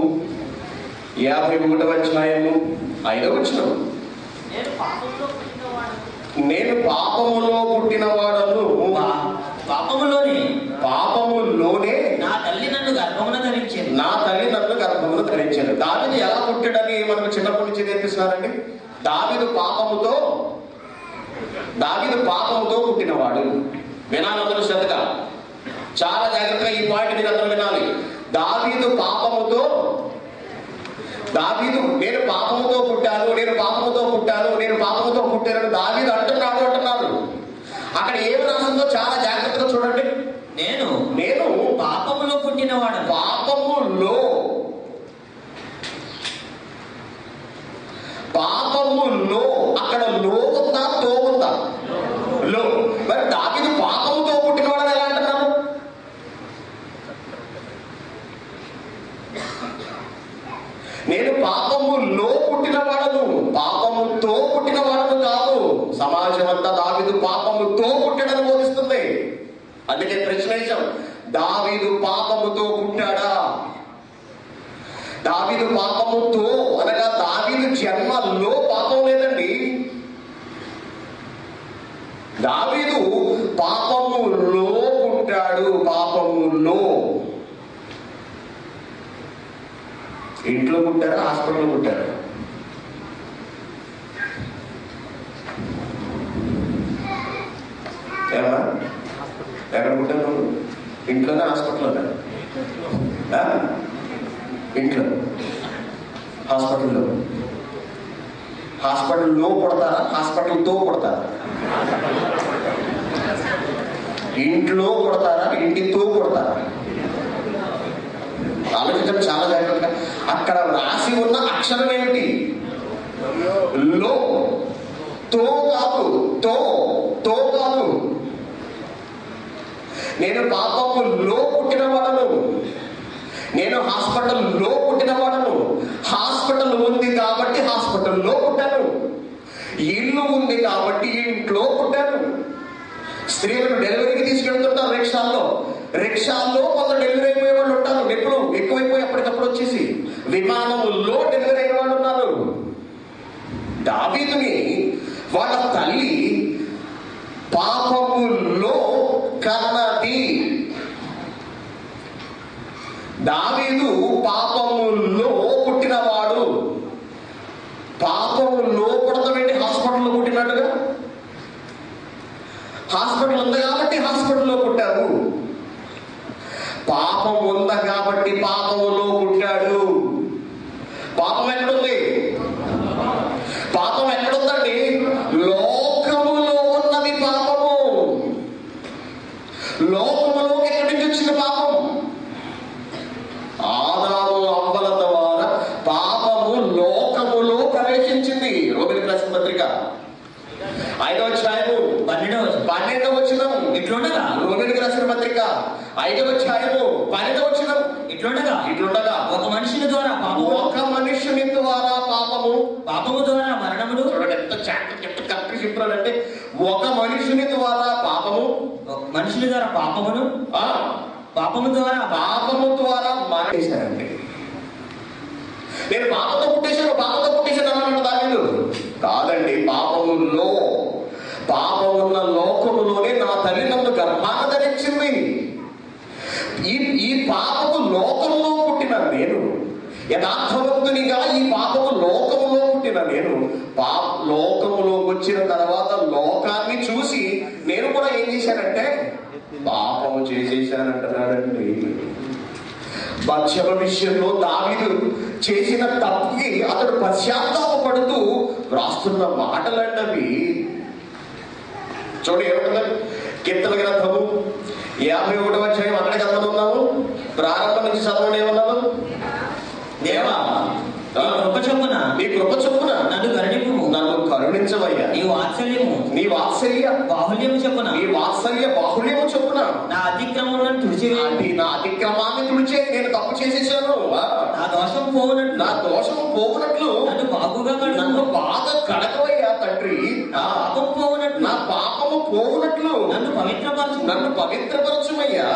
51వ అధ్యాయము 5వ వచనం. నేను పాపములో పుట్టినవాడను, పాపములోనే నా తల్లి నన్ను గర్భమున ధరించాను. దావీదు ఎలా పుట్టాడని మనకు చిన్నప్పటి నుంచి నేర్పిస్తున్నారండి. దావీదు పాపముతో పుట్టినవాడు. వినాలందరూ శ్రద్ధగా, చాలా జాగ్రత్తగా ఈ పాయింట్ మీరు అందరూ వినాలి. దావీదు నేను పాపముతో పుట్టాను దావీదు అంటున్నాడు. అక్కడ ఏమి రాసిందో చాలా జాగ్రత్తగా చూడండి. నేను పాపములో పుట్టినవాడు. పాపములో అక్కడ లో ఉందా, తో ఉందా? లో. మరి దావీదు పాపముతో పుట్టినవాడని ఎలా అంటున్నారు? నేను పాపములో పుట్టినవాడను, పాపముతో పుట్టినవాడను కాదు. సమాజం అంతా దావీదు పాపముతో పుట్టాడని బోధిస్తుంది. అందుకే ప్రశ్న వేశాం, దావీదు పాపముతో పుట్టాడా? దావీదు పాపముతో అనగా దావీదు జన్మలో పాపం లేదండి. దావీదు పాపములో పుట్టాడు. పాపములో. ఇంట్లో పుట్టారా, హాస్పిటల్లో పుట్టారా? ఇంట్లోనే హాస్పిటల్లోనే? ఇంట్లో హాస్పిటల్లో పుడతారా, హాస్పిటల్తో పుడతారా? ఇంట్లో పుడతారా, ఇంటితో పుడతారా? ఆలోచించడం చాలా జాగ్రత్తగా. అక్కడ రాసి ఉన్న అక్షరం ఏమిటి? లో. తో కాదు, తో కాదు. నేను పాపములో పుట్టిన వాడను, నేను హాస్పిటల్లో పుట్టిన వాడను. హాస్పిటల్ ఉంది కాబట్టి హాస్పిటల్లో పుట్టాను, ఇల్లు ఉంది కాబట్టి ఇంట్లో పుట్టాను. స్త్రీలను డెలివరీకి తీసుకెళ్తుంటారు రిక్షాల్లో కొందరు డెలివరీ అయిపోయే వాళ్ళు ఉంటారు. ఎప్పుడు ఎక్కువైపోయి అప్పటికప్పుడు వచ్చేసి విమానంలో డెలివరీ అయిన వాళ్ళు ఉన్నారు. దావీదుని వాళ్ళ తల్లి పాపములో కన్నది. దావీదు పాపములో పుట్టినవాడు. పాపములో పుడతామేంటి? హాస్పిటల్లో పుట్టినట్టుగా. హాస్పిటల్ ఉంది కాబట్టి హాస్పిటల్లో పుట్టావు. పాపం ఉంది కాబట్టి పాపములో పుట్టాడు. పాపం ఎక్కడుంది? పాపం ఎక్కడుందండి? లోకములో ఉన్నది పాపము. లోకములో ఎక్కడి నుంచి వచ్చింది పాపం? ఆదాము అవ్వల ద్వారా పాపము లోకములో ప్రవేశించింది. రోమిలికి రాసిన పత్రిక 5వ అధ్యాయము 12వ వచనం ఇట్లుండగా, రోమిలికి రాసిన పత్రిక 5వ అధ్యాయము 12వ వచనం ఇట్లుండగా ఒక మనుషుని ద్వారా పాపము, పాపము ద్వారా మరణమును. చూడండి ఎంత కరెక్ట్ చెప్పాలంటే, ఒక మనుషుని ద్వారా పాపము, మనుషుని ద్వారా పాపమును, పాపము ద్వారా మరణం చేశారండి. నేను పాపంతో పుట్టేశాను అన్నాడు దావీదు. కాదండి, పాపమున్న లోకములోనే నా తల్లి నన్ను గర్భాన ధరించింది. ఈ పాపము లోకంలో పుట్టిన నేను, యథార్థవంతునిగా ఈ పాపము లోకములో పుట్టిన నేను, లోకములో వచ్చిన తర్వాత లోకాన్ని చూసి నేను కూడా ఏం చేశానంటే పాపము చేసేసానంటున్నాడండి. బత్షెబ విషయంలో దావీదు చేసిన తప్పుకి అతడు పశ్చాత్తాపపడుతూ రాస్తున్న మాటలంటవి. చూడండి ఏమంటున్నారు? కీర్తన గ్రంథము 51వ అధ్యాయం అక్కడ చదవనున్నాము. ప్రారంభం నుంచి చదవండి. ఏమన్నాను? దేవా నీ కృప చొప్పున నన్ను కరుణించవయ్యా. నీ వాత్సల్య బాహుల్యము చొప్పున నా అతిక్రమాన్ని తుడిచే. నేను తప్పు చేసేసాను. నా దోషం పోవునట్లు నన్ను బాగా కడగవయ్యా తండ్రి. నా పాపము పోవునట్లు నన్ను పవిత్రపరచుమయ్యా.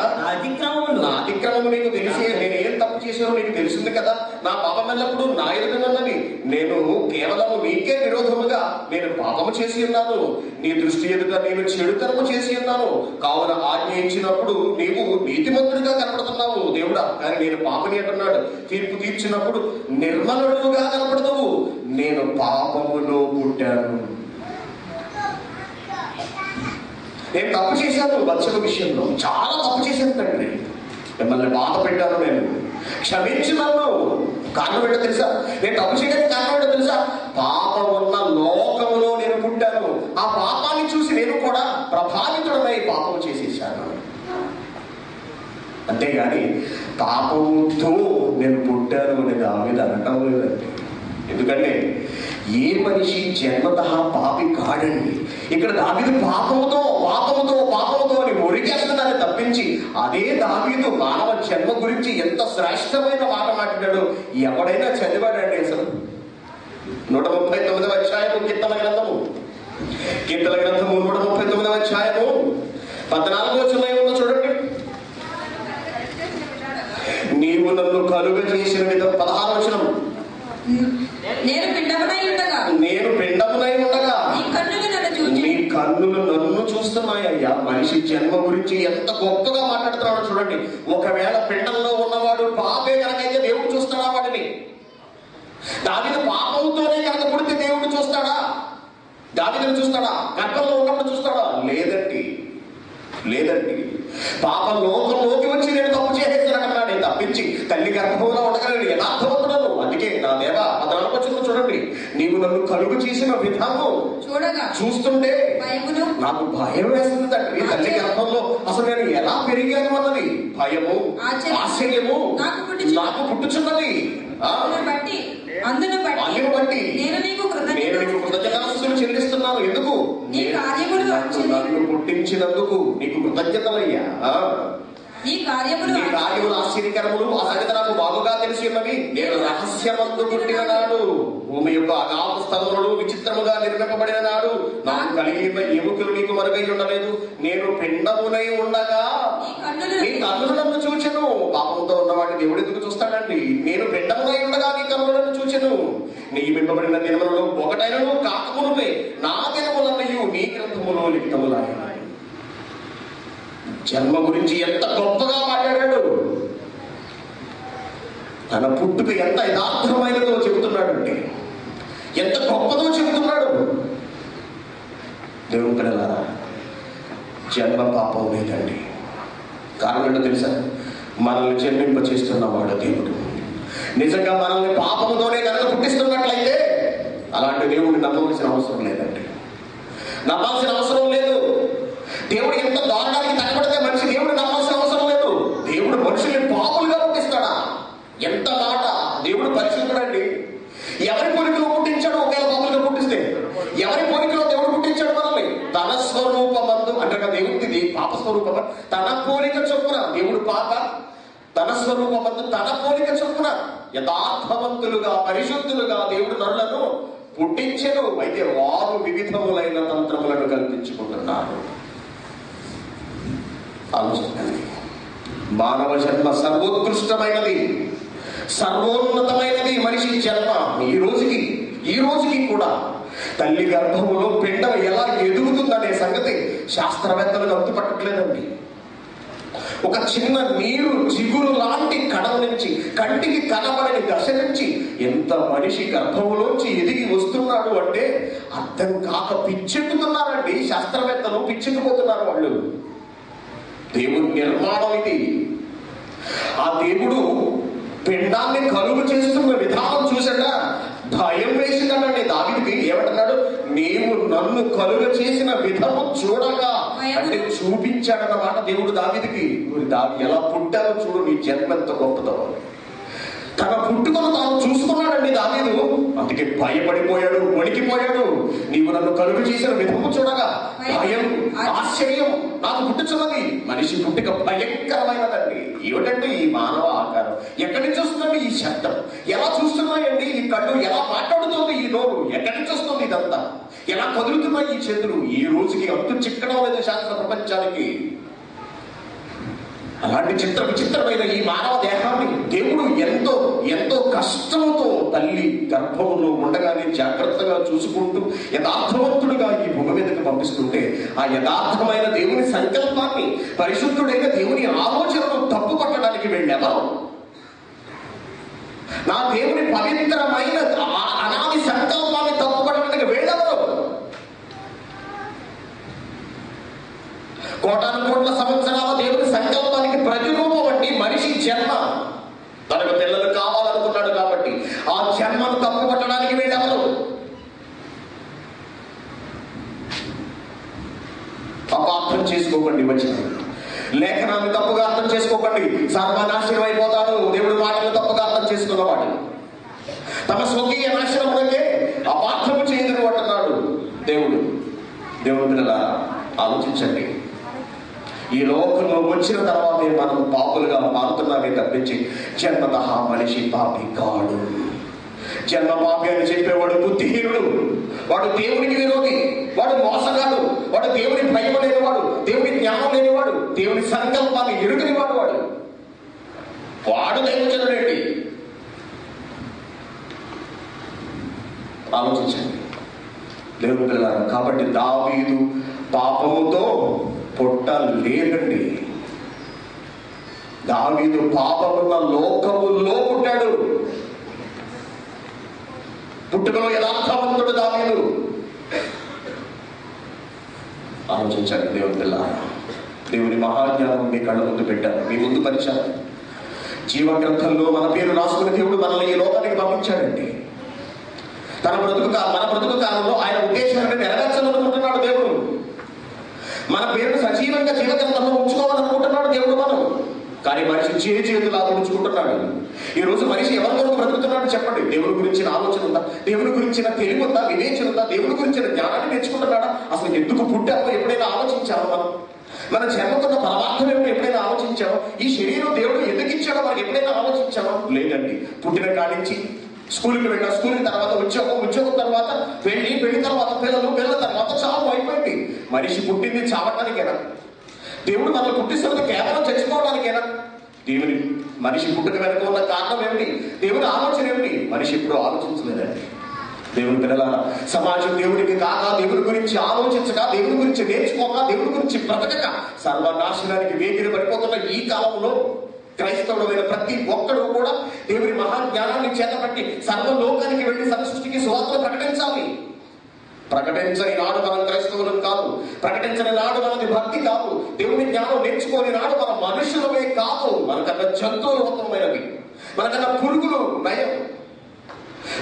నా అతిక్రమము నీకు తెలిసి, నేను ఏం తప్పు చేశానో నీకు తెలిసింది కదా. నా పాపం ఎల్లప్పుడు నా ఎదుటనున్నది. నేను కేవలము నీకే విరోధముగా నేను పాపము చేసి ఉన్నాను. నీ దృష్టి ఎదుట నేను చెడుతనము చేసి ఉన్నాను. కావున ఆజ్ఞ ఇచ్చినప్పుడు నీవు నీతిమంతుడిగా కనపడుతున్నావు దేవుడా, కానీ నేను పాపని అంటున్నాడు. తీర్పు తీర్చినప్పుడు నిర్మలుడుగా కనపడతావు. నేను పాపములో పుట్టాను. నేను తప్పు చేశాను. బత్షెబ విషయంలో చాలా తప్పు చేశాను తండ్రి. మిమ్మల్ని బాధ పెట్టాను. నేను క్షమించి నన్ను. కారణం ఏంటో తెలుసా? నేను తప్పు చేయడానికి కారణం ఏంటో తెలుసా? పాపం ఉన్న లోకములో నేను పుట్టాను. ఆ పాపాన్ని చూసి నేను కూడా ప్రభావితుడమై పాపం చేసేసాను. అంతేగాని పాపముతో నేను పుట్టాను అనేది ఆమె అనటం లేదండి. ఎందుకంటే ఏ మనిషి జన్మతః పాపి కాడండి. ఇక్కడ దావీదు పాపముతో అని మురిగేస్తున్నారని తప్పించి, అదే దావీదు మానవ జన్మ గురించి ఎంత శ్రేష్టమైన మాట మాట్లాడాడు ఎవడైనా చదివాడండి. అసలు 139వ అధ్యాయము కీర్తన గ్రంథము 139వ అధ్యాయము 14వ వచనం ఏముందో చూడండి. నీవు నన్ను కలుగ చేసిన విధం. 16వ వచనం, నేను పిండమునై ఉండగా నీ కన్నులు నన్ను చూస్తున్నాయ్యా. మనిషి జన్మ గురించి ఎంత గొప్పగా మాట్లాడుతున్నాడు చూడండి. ఒకవేళ పిండంలో ఉన్నవాడు పాపే కనుకైతే దేవుడు చూస్తాడా వాడిని? దావీదు పాపంతోనే కనుక పుడితే దేవుడు చూస్తాడా? దావీదుని చూస్తాడా? గర్భంలో ఉన్నప్పుడు చూస్తాడా? లేదండి. పాపం లోకంలోకి తల్లి గర్భంలో ఉండగలను యథార్థవంతుడను. అందుకే నా దేవా 14వ వచనం చూడండి, నీవు నన్ను కలుగు చేసిన విధానం చూస్తుంటే నాకు భయం వేస్తుంది తండ్రి. తల్లి గర్భంలో అసలు నేను ఎలా పెరిగాను అన్నది భయము ఆశ్చర్యము నాకు పుట్టుచున్నది. అందును బట్టి నేను నీకు కృతజ్ఞతాస్తులు చెల్లిస్తున్నాను. ఎందుకు? నన్ను పుట్టించినందుకు నీకు కృతజ్ఞతలయ్యా. నీ కార్యములు ఆశ్చర్యకరములు, ఆ సంగతి నాకు బాగుగా తెలిసి ఉన్నవి. నేను రహస్యమందు పుట్టిన నాడు, భూమి యొక్క అగాధ స్థలములు విచిత్రముగా నిర్మింపబడిన నాడు నాకు కలిగిన ఎముకలు నీకు మరుగై ఉండలేదు. నేను పిండమునై ఉండగా నీ కన్నులు నన్ను చూచెను. పాపంతో ఉన్నవాడిని దేవుడు ఎందుకు చూస్తాడండి? నేను పిండమునై ఉండగా నీ కన్నులు నన్ను చూచెను. నియమింపబడిన దినములలో ఒకటైనను కాకమునుపే నా దినములన్నయు నీ గ్రంథములో లిఖితములాయన. జన్మ గురించి ఎంత గొప్పగా మాట్లాడాడు. తన పుట్టుక ఎంత యథార్థమైనదో చెబుతున్నాడండి, ఎంత గొప్పదో చెబుతున్నాడు. దేవుని పిల్లలారా, జన్మ పాపం లేదండి. కారణం ఏంటో తెలుసా? మనల్ని జన్మింప చేస్తున్నవాడు దేవుడు. నిజంగా మనల్ని పాపముతోనే కనుక పుట్టిస్తున్నట్లయితే అలాంటి దేవుడిని నమ్మవలసిన అవసరం లేదండి, నమ్మాల్సిన అవసరం లేదు. దేవుడు ఎంత దారుణానికి తగ్గబడితే మనిషి దేవుడు నమ్మాల్సిన అవసరం లేదు. దేవుడు మనుషుల్ని పాపులుగా పుట్టిస్తాడా? ఎంత మాట! దేవుడు పరిశుద్ధుడండి. ఎవరి పోలికలో పుట్టించాడు? ఒకవేళ పాపులుగా పుట్టిస్తే ఎవరి పోలికలో దేవుడు పుట్టించాడు మనల్ని? తన స్వరూపమందు అంటారు దేవుడిది పాప స్వరూపం. తన పోలిక చొప్పున దేవుడు పాప, తన స్వరూపమందు తన పోలిక చొప్పున యథార్థవంతులుగా పరిశుద్ధులుగా దేవుడు నరులను పుట్టించెను. అయితే వారు వివిధములైన తంత్రములను కల్పించుకుంటున్నారు. ఆలోచించండి. మానవ జన్మ సర్వోత్కృష్టమైనది, సర్వోన్నతమైనది మనిషి జన్మ. ఈ రోజుకి కూడా తల్లి గర్భములో పిండం ఎలా ఎదుగుతుందనే సంగతి శాస్త్రవేత్తలకు అంతుపట్టట్లేదండి. ఒక చిన్న నీరు జిగురు లాంటి కణం నుంచి, కంటికి కనబడని దశ నుంచి ఎంత మనిషి గర్భంలోంచి ఎదిగి వస్తున్నాడు అంటే అర్థం కాక పిచ్చెక్కుతున్నారండి శాస్త్రవేత్తలు, పిచ్చెక్కిపోతున్నారు వాళ్ళు. దేవుని నిర్మాణం ఇది. ఆ దేవుడు పిండాన్ని కలుగు చేస్తున్న విధానం చూసాడ, భయం వేసిందండి దావీదుకి. ఏమంటున్నాడు? నీవు నన్ను కలుగ చేసిన విధము చూడగా అంటే చూపించాడన్నమాట దేవుడు దావీదుకి. ఎలా పుట్టాలో చూడు, నీ జన్మ ఎంత గొప్పదో. తన పుట్టుకను తాను చూసుకున్నాడండి దావీదు. అందుకే భయపడిపోయాడు, వణికిపోయాడు. నీవు నన్ను కలుగు చేసిన విధము చూడగా భయం ఆశ్చర్యం నాకు పుట్టుచున్నది. మనిషి పుట్టుక భయంకరమైనదండి. ఏమిటండి ఈ మానవ ఆకారం? ఎక్కడి నుంచి వస్తుందండి ఈ శబ్దం? ఎలా చూస్తున్నాయండి ఈ కళ్ళు? ఎలా మాట్లాడుతుంది ఈ నోరు? ఎక్కడి నుంచి వస్తుంది ఇదంతా? ఎలా కదులుతున్నాయి ఈ చేతులు? ఈ రోజుకి అంతు చిక్కడం లేదు శాస్త్ర ప్రపంచానికి. అలాంటి విచిత్రమైన ఈ మానవ దేహాన్ని దేవుడు ఎంతో కష్టంతో తల్లి గర్భంలో ఉండగానే జాగ్రత్తగా చూసుకుంటూ యథార్థవంతుడుగా ఈ భూమి మీదకి పంపిస్తుంటే ఆ యథార్థమైన దేవుని సంకల్పాన్ని, పరిశుద్ధుడైన దేవుని ఆలోచనను తప్పు పట్టడానికి వెళ్ళెవరు? నా దేవుని పవిత్రమైన అనాది సంకల్పాన్ని తప్పు పట్టడానికి వెళ్ళెవరు? కోటాను కోట్ల సంవత్సరాల దేవుని సంకల్పానికి ప్రతిరూపం అండి మనిషి జన్మ. తనకు పిల్లలు కావాలనుకున్నాడు కాబట్టి ఆ జన్మను తప్పు పట్టడానికి వెళ్ళెవరు? అపార్థం చేసుకోకండి వచ్చిన లేఖనాన్ని తప్పుగా అర్థం చేసుకోకండి. సర్వనాశనం అయిపోతాడు దేవుడి మాటలు తప్పుగా అర్థం చేసుకున్నవాడు. తమ స్వకీయ నాశనములకే అపార్థము చేయదు అంటున్నాడు దేవుడు. దేవుడి పిల్లలారా ఆలోచించండి. ఈ లోకంలో వచ్చిన తర్వాతే మనం పాపులుగా మారుతున్నామే తప్పించి జన్మతః మనిషి పాపి కాడు. జన్మ పాపి అని చెప్పేవాడు బుద్ధిహీనుడు, వాడు దేవునికి విరోధి, వాడు మోసగాడు, వాడు దేవుని భయం లేనివాడు, దేవుని జ్ఞానం లేనివాడు, దేవుని సంకల్పాన్ని ఎరుగనివాడు. వాడు దైవజనుడేంటి? ఆలోచించండి దేవుని పిల్లలారా. కాబట్టి దావీదు పాపముతో పుట్టలేదండి. దావీదు పాపమున్న లోకములో పుట్టాడు. పుట్టుకలో యథార్థవంతుడు దావీదు. ఆలోచించండి దేవుని పిల్లలారా. దేవుని మహాజ్ఞానం మీ కళ్ళ ముందు పెట్టారు, మీ ముందు పరిచారు. జీవగ్రంథంలో మన పేరు రాసుకుని దేవుడు మనల్ని ఈ లోకానికి పంపించాడండి. మన బ్రతుకు కాలంలో ఆయన ఉద్దేశాన్ని నెరవేర్చాలనుకుంటున్నాడు దేవుడు. మన పేరును సజీవంగా జీవగ్రంథంలో ఉంచుకోవాలనుకుంటున్నాడు దేవుడు మనం. కానీ మనిషి చేతులా ఉంచుకుంటున్నాడు. ఈ రోజు మనిషి ఎవరి వరకు బ్రతుకుతున్నాడు చెప్పండి? దేవుడి గురించిన ఆలోచన ఉందా? దేవుడి గురించిన తెలివి ఉందా? వివేచన ఉందా? దేవుడి గురించిన జ్ఞానాన్ని నేర్చుకుంటున్నాడా? అసలు ఎందుకు పుట్టామో ఎప్పుడైనా ఆలోచించామో? మన జన్మకున్న పరమార్థం ఏమిటో ఎప్పుడైనా ఆలోచించామో? ఈ శరీరం దేవుడు ఎందుకు ఇచ్చాడో మనకి ఎప్పుడైనా ఆలోచించామో? లేదండి. పుట్టిన కాడించి స్కూల్కి వెళ్ళా, స్కూల్ తర్వాత ఉద్యోగం తర్వాత పెళ్లి తర్వాత పిల్లల తర్వాత చావు అయిపోయింది. మనిషి పుట్టింది చావటానికేనా? దేవుడు మనల్ని పుట్టిస్తున్నది కేవలం చచ్చిపోవడానికేనా? మనిషి పుట్టుక వెనక ఉన్న కారణం ఏమిటి? దేవుడి ఆలోచన ఏమిటి? మనిషి ఎప్పుడూ ఆలోచించలేదండి. దేవుని పిల్లలారా, సమాజం దేవుడికి కాక, దేవుడి గురించి ఆలోచించక, దేవుడి గురించి నేర్చుకోక, దేవుడి గురించి బ్రతకక సర్వనాశనానికి వేగిరి పడిపోతున్న ఈ కాలంలో క్రైస్తవుడైన ప్రతి ఒక్కడు కూడా దేవుని మహాజ్ఞానాన్ని చేతపట్టి సర్వలోకానికి వెళ్ళి సర్వసృష్టికి సువార్తను ప్రకటించాలి. ప్రకటించని నాడు మనం క్రైస్తవులం కాదు. ప్రకటించని నాడు మనది భక్తి కాదు. దేవుని జ్ఞానం నేర్చుకోని నాడు మన మనుషులమే కాదు, మనకన్నా జంతువులు ఉత్తమమైనవి, మనకన్నా పురుగులు నయం.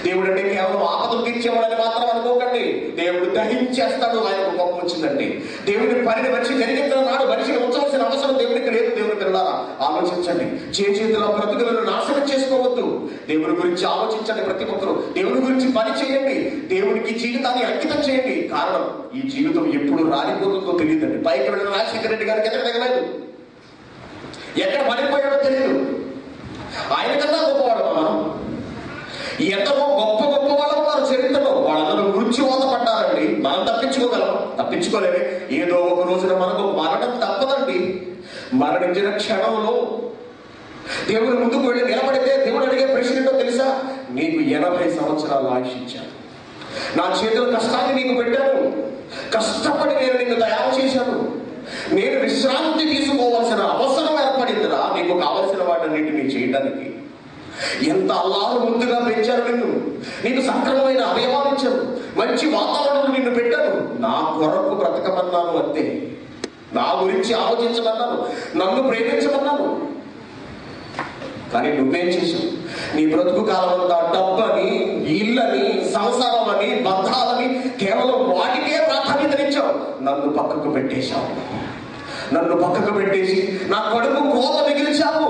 దేవుడు అంటే కేవలం ఆపదలు తీర్చేవాడని మాత్రం అనుకోకండి. దేవుడు దహించేస్తాడు. ఆయనకు కోపం వచ్చిందండి. దేవుని పనిని మనిషి జరిగించిన నాడు మనిషిని ఉంచవలసిన అవసరం దేవునికి లేదు. దేవుని పిల్లలారా, ఆలోచించండి. చేతుల బ్రతుకులను నాశనం చేసుకోవద్దు. దేవుని గురించి ఆలోచించండి. ప్రతి ఒక్కరు దేవుని గురించి పని చేయండి. దేవునికి జీవితాన్ని అంకితం చేయండి. కారణం, ఈ జీవితం ఎప్పుడు రాలిపోతుందో తెలియదండి. పైకి వెళ్ళిన రాజశేఖర రెడ్డి గారికి ఎక్కడ తగలేదు, ఎక్కడ పడిపోయాడో తెలియదు. ఆయన కన్నా గొప్పవాడు మనం. ఎంతలో గొప్ప వాళ్ళు ఉన్నారు చరిత్రలో. వాళ్ళందరూ మృత్యువాత పడ్డారండి. మనం తప్పించుకోలేమే. ఏదో ఒక రోజున మనకు మరణం తప్పదండి. మరణించిన క్షణంలో దేవుడు ముందుకు వెళ్ళి నిలబడితే దేవుడు అడిగే ప్రశ్న ఏంటో తెలుసా? నీకు 80 సంవత్సరాలు ఆయుష్ ఇచ్చాను. నా చేతుల కష్టాన్ని నీకు పెట్టాను. కష్టపడి నేను నిన్ను తయారు చేశాను. నేను విశ్రాంతి తీసుకోవాల్సిన అవసరం ఏర్పడిందిరా నీకు కావలసిన వాటన్నిటిని చేయడానికి. ఎంత అల్లారు ముందుగా పెంచారు నిన్ను. నీకు సక్రమమైన అవయవాలు ఇచ్చారు. మంచి వాతావరణం నిన్ను పెట్టాను. నా కొరకు బ్రతకమన్నాను అంతే. నా గురించి ఆలోచించమన్నాను. నన్ను ప్రేమించమన్నాను. కానీ నువ్వేం చేశావు? నీ బ్రతుకు కాలం అంతా డబ్బని, ఇళ్ళని, సంసారం అని, బంధాలని, కేవలం వాటికే ప్రాధాన్యతనిచ్చావు. నన్ను పక్కకు పెట్టేశావు. నన్ను పక్కకు పెట్టేసి నా కడుపు కోత మిగిల్చావు.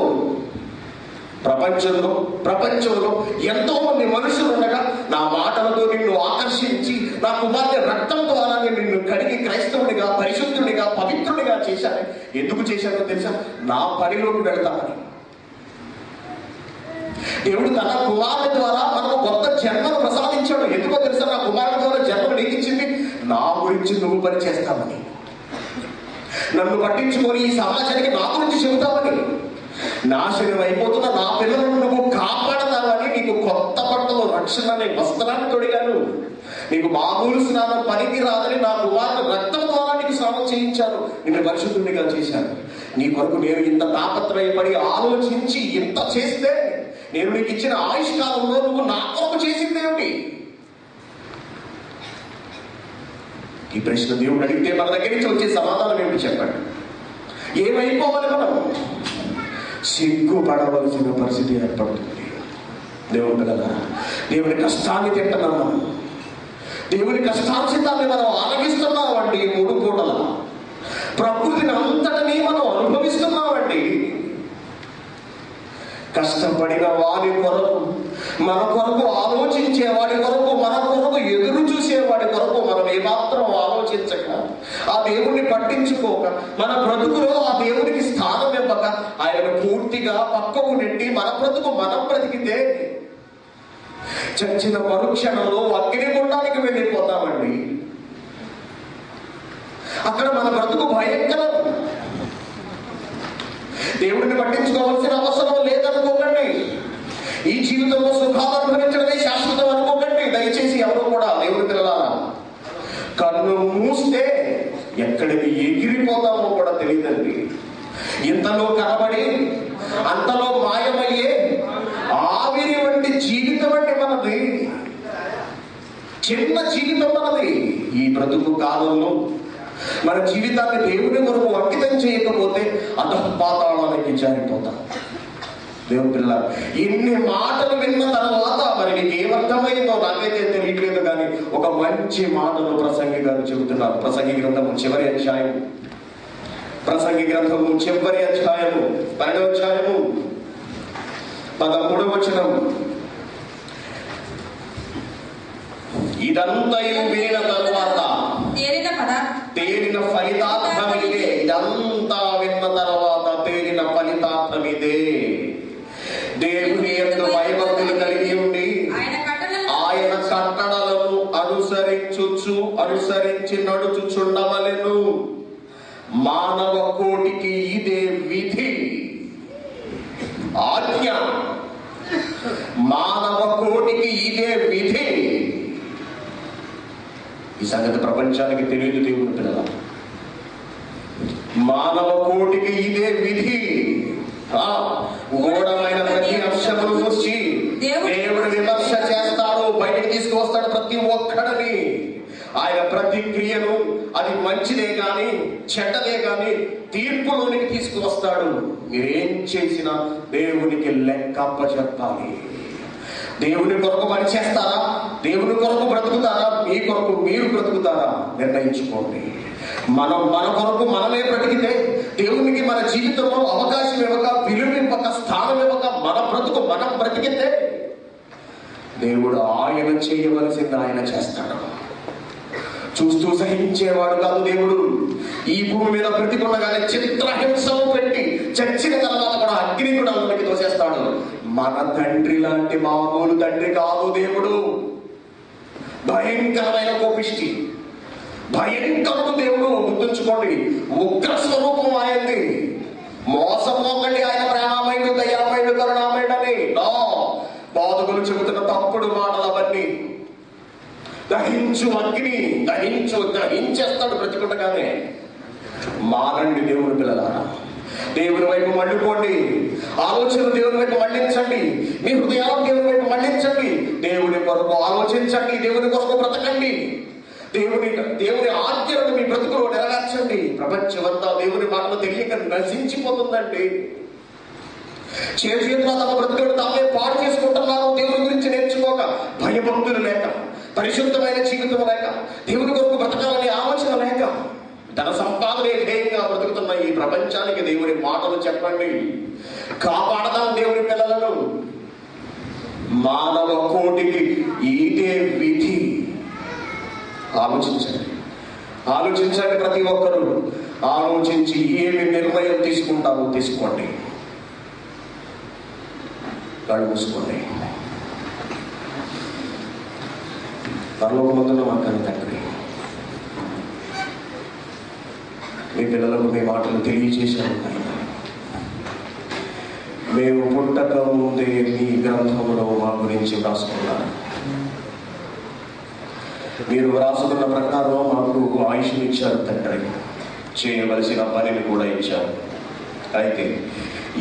ప్రపంచంలో ఎంతో మంది మనుషులు ఉండగా నా మాటలతో నిన్ను ఆకర్షించి నా కుమార్తె రక్తం ద్వారా నిన్ను కడిగి క్రైస్తవుడిగా, పరిశుద్ధుడిగా, పవిత్రుడిగా చేశాను. ఎందుకు చేశానో తెలుసా? నా పనిలోకి వెళ్తామని. దేవుడు తన కుమారుడు ద్వారా మనకు కొత్త జన్మను ప్రసాదించాడు. ఎందుకో తెలుసా? నా కుమారుడు ద్వారా జన్మను నీకు ఇచ్చింది నా గురించి నువ్వు పని చేస్తామని. నన్ను పట్టించుకొని ఈ సమాజానికి నా గురించి చెబుతామని. నాశనం అయిపోతున్న నా పిల్లలను నువ్వు కాపాడతావని నీకు కొత్త బట్టలు, రక్షణ అనే వస్త్రాన్ని తొడిగాను. నీకు మామూలు స్నానం పనికి రాదని నా కుమారుడు రక్తం ద్వారా నీకు స్నానం చేయించాను. నిన్ను పరిశుద్ధుడిగా చేశాను. నీ కొరకు నేను ఇంత తాపత్రయపడి ఆలోచించి ఇంత చేస్తే నేను నీకు ఇచ్చిన ఆయుష్ కాలంలో నువ్వు నా కొరకు చేసిందేమిటి? ఈ ప్రశ్న దేవుడు అడిగితే మన దగ్గర నుంచి వచ్చే సమాధానం ఏమిటి చెప్పండి? ఏమైపోవాలి? మనం సిగ్గుపడవలసిన పరిస్థితి ఏర్పడుతుంది. దేవుడు కదా, దేవుని కష్టాన్ని తింటున్నాం మనం. దేవుని కష్టార్జితాన్ని మనం ఆరగిస్తున్నామండి. 3 పూటల ప్రకృతిని అంతటినీ మనం అనుభవిస్తున్నామండి. కష్టపడిన వాడి కొరకు, మన కొరకు ఆలోచించే వాడి కొరకు, మన కొరకు ఎదురు చూసే వాడి కొరకు మనం ఏమాత్రం ఆలోచించక, ఆ దేవుణ్ణి పట్టించుకోక, మన బ్రతుకులో ఆ దేవునికి స్థానం ఇవ్వక, ఆయన పూర్తిగా పక్కకు నెట్టి మన బ్రతుకు మనం బ్రతికితే చచ్చిన మరుక్షణంలో అగ్నిగుండానికి వెళ్ళిపోతామండి. అక్కడ మన బ్రతుకు భయంకరం. దేవుడిని పట్టించుకోవాల్సిన అవసరం లేదనుకోకండి. ఈ జీవితంలో సుఖాలు అనుభవించడమే శాశ్వతం అనుకోకండి. దయచేసి ఎవరు కూడా దేవుడి పిల్లలారా, కన్ను మూస్తే ఎక్కడికి ఎగిరిపోతామో కూడా తెలియదండి. ఇంతలో కనబడి అంతలో మాయమయ్యే ఆవిరి వంటి జీవితం అంటే మనది. చిన్న జీవితం మనది. ఈ బ్రతుకు కాలంలో మన జీవితాన్ని దేవుని కొరకు అంకితం చేయకపోతే అధఃపాతాళానికి జారిపోతాం. దేవుని పిల్లలారా, ఇన్ని మాటలు విన్న తర్వాత మరి నీకు ఏమర్థమైందో నాకైతే తెలియట్లేదు, కానీ ఒక మంచి మాటలు ప్రసంగి గారు చెబుతున్నారు. ప్రసంగి గ్రంథము చివరి అధ్యాయము, ప్రసంగి గ్రంథము చివరి అధ్యాయము 12వ అధ్యాయము 13వ వచనం. ఇదంతయు వినిన తరువాత తేలిన ఫలితార్థమిదే. ఇదంతా విన్న తర్వాత తేలిన ఫలితార్థమిదే. దేవుని యందు భయభక్తులు కలిగి ఉండి ఆయన కట్టడలను అనుసరించి నడుచుచుండవలెను. మానవ కోటికి ఇదే విధి, ఆజ్ఞ. మానవ కోటికి ఇదే విధి. ఈ సంగతి ప్రపంచానికి తెలియదు దేవుని పిల్లల. మానవ కోటికి ఇదే విధి. గూఢమైన ప్రతి అంశమును గురించి దేవుడు విమర్శ చేస్తాడు, బయటికి తీసుకువస్తాడు ప్రతి ఒక్కడిని. ఆయన ప్రతి క్రియను, అది మంచిదే గాని చెడ్డదే గాని, తీర్పులోనికి తీసుకువస్తాడు. మీరేం చేసినా దేవునికి లెక్క అప్పచెప్పాలి. దేవుని కొరకు పని చేస్తారా? దేవుని కొరకు బ్రతుకుతారా? మీ కొరకు మీరు బ్రతుకుతారా? నిర్ణయించుకోండి. మనం మన కొరకు మనమే బ్రతికితే, దేవునికి మన జీవితంలో అవకాశం ఇవ్వక, విలువ ఇవ్వక, స్థానం ఇవ్వక, మన బ్రతుకు మనం బ్రతికితే దేవుడు ఆయన చేయవలసింది ఆయన చేస్తాడు. చూస్తూ సహించేవాడు కాదు దేవుడు. ఈ భూమి మీద బ్రతికుండగానే చిత్రహింసలు పెట్టి చచ్చిన తర్వాత కూడా అగ్ని కూడా అందులోకి తోసేస్తాడు. మన తండ్రి లాంటి మామూలు తండ్రి కాదు దేవుడు. భయంకరమైన కోపిష్టి, భయంకరుడు దేవుడు. గుర్తుంచుకోండి, ఉగ్ర స్వరూపం ఆయనది. మోసపోకండి, ఆయన ప్రేమమయుడు, దయామయుడు, కరుణామయుడని బాధకులు చెబుతున్న తప్పుడు మాటలు అవన్నీ. దహించు అగ్ని, దహించేస్తాడు బ్రతికుండగానే. మారండి దేవుని పిల్లలారా, దేవుని వైపు మళ్ళీపోండి. ఆలోచన దేవుని వైపు మళ్ళించండి. మీ హృదయాలు దేవుని వైపు మళ్ళించండి. దేవుని కొరకు ఆలోచించండి. దేవుని కొరకు బ్రతకండి. దేవుని ఆజ్ఞలను మీ బ్రతుకులో నెరవేర్చండి. ప్రపంచమంతా దేవుని మాటలు తెలియక నశించిపోతుందండి. చేతులతో తమ బ్రతుకులను తామే పాడు చేసుకుంటున్నారు. దేవుని గురించి నేర్చుకోక, భయభక్తులు లేక, పరిశుద్ధమైన జీవితం లేక, దేవుని కొరకు బ్రతకాలనే ఆలోచన లేక, ధన సంపాదనే ధ్యేయంగా బ్రతుకుతున్న ఈ ప్రపంచానికి దేవుని మాటలు చెప్పండి. కాపాడదాం దేవుని పిల్లలను. మానవ కోటికి ఇదే విధి. ఆలోచించండి ప్రతి ఒక్కరూ. ఆలోచించి ఏమి నిర్ణయం తీసుకుంటారో తీసుకోండి. కళ్ళు మూసుకోండి. పరలోకమందున్న మా కన్న తండ్రి, మీ పిల్లలకు మీ మాటలు తెలియజేశారు. మేము పుట్టక ముందే మీ గ్రంథంలో మా గురించి వ్రాసుకున్నారు. మీరు వ్రాసుకున్న ప్రకారం మాకు ఆయుష్ని ఇచ్చారు తండ్రి. చేయవలసిన పనిని కూడా ఇచ్చారు. అయితే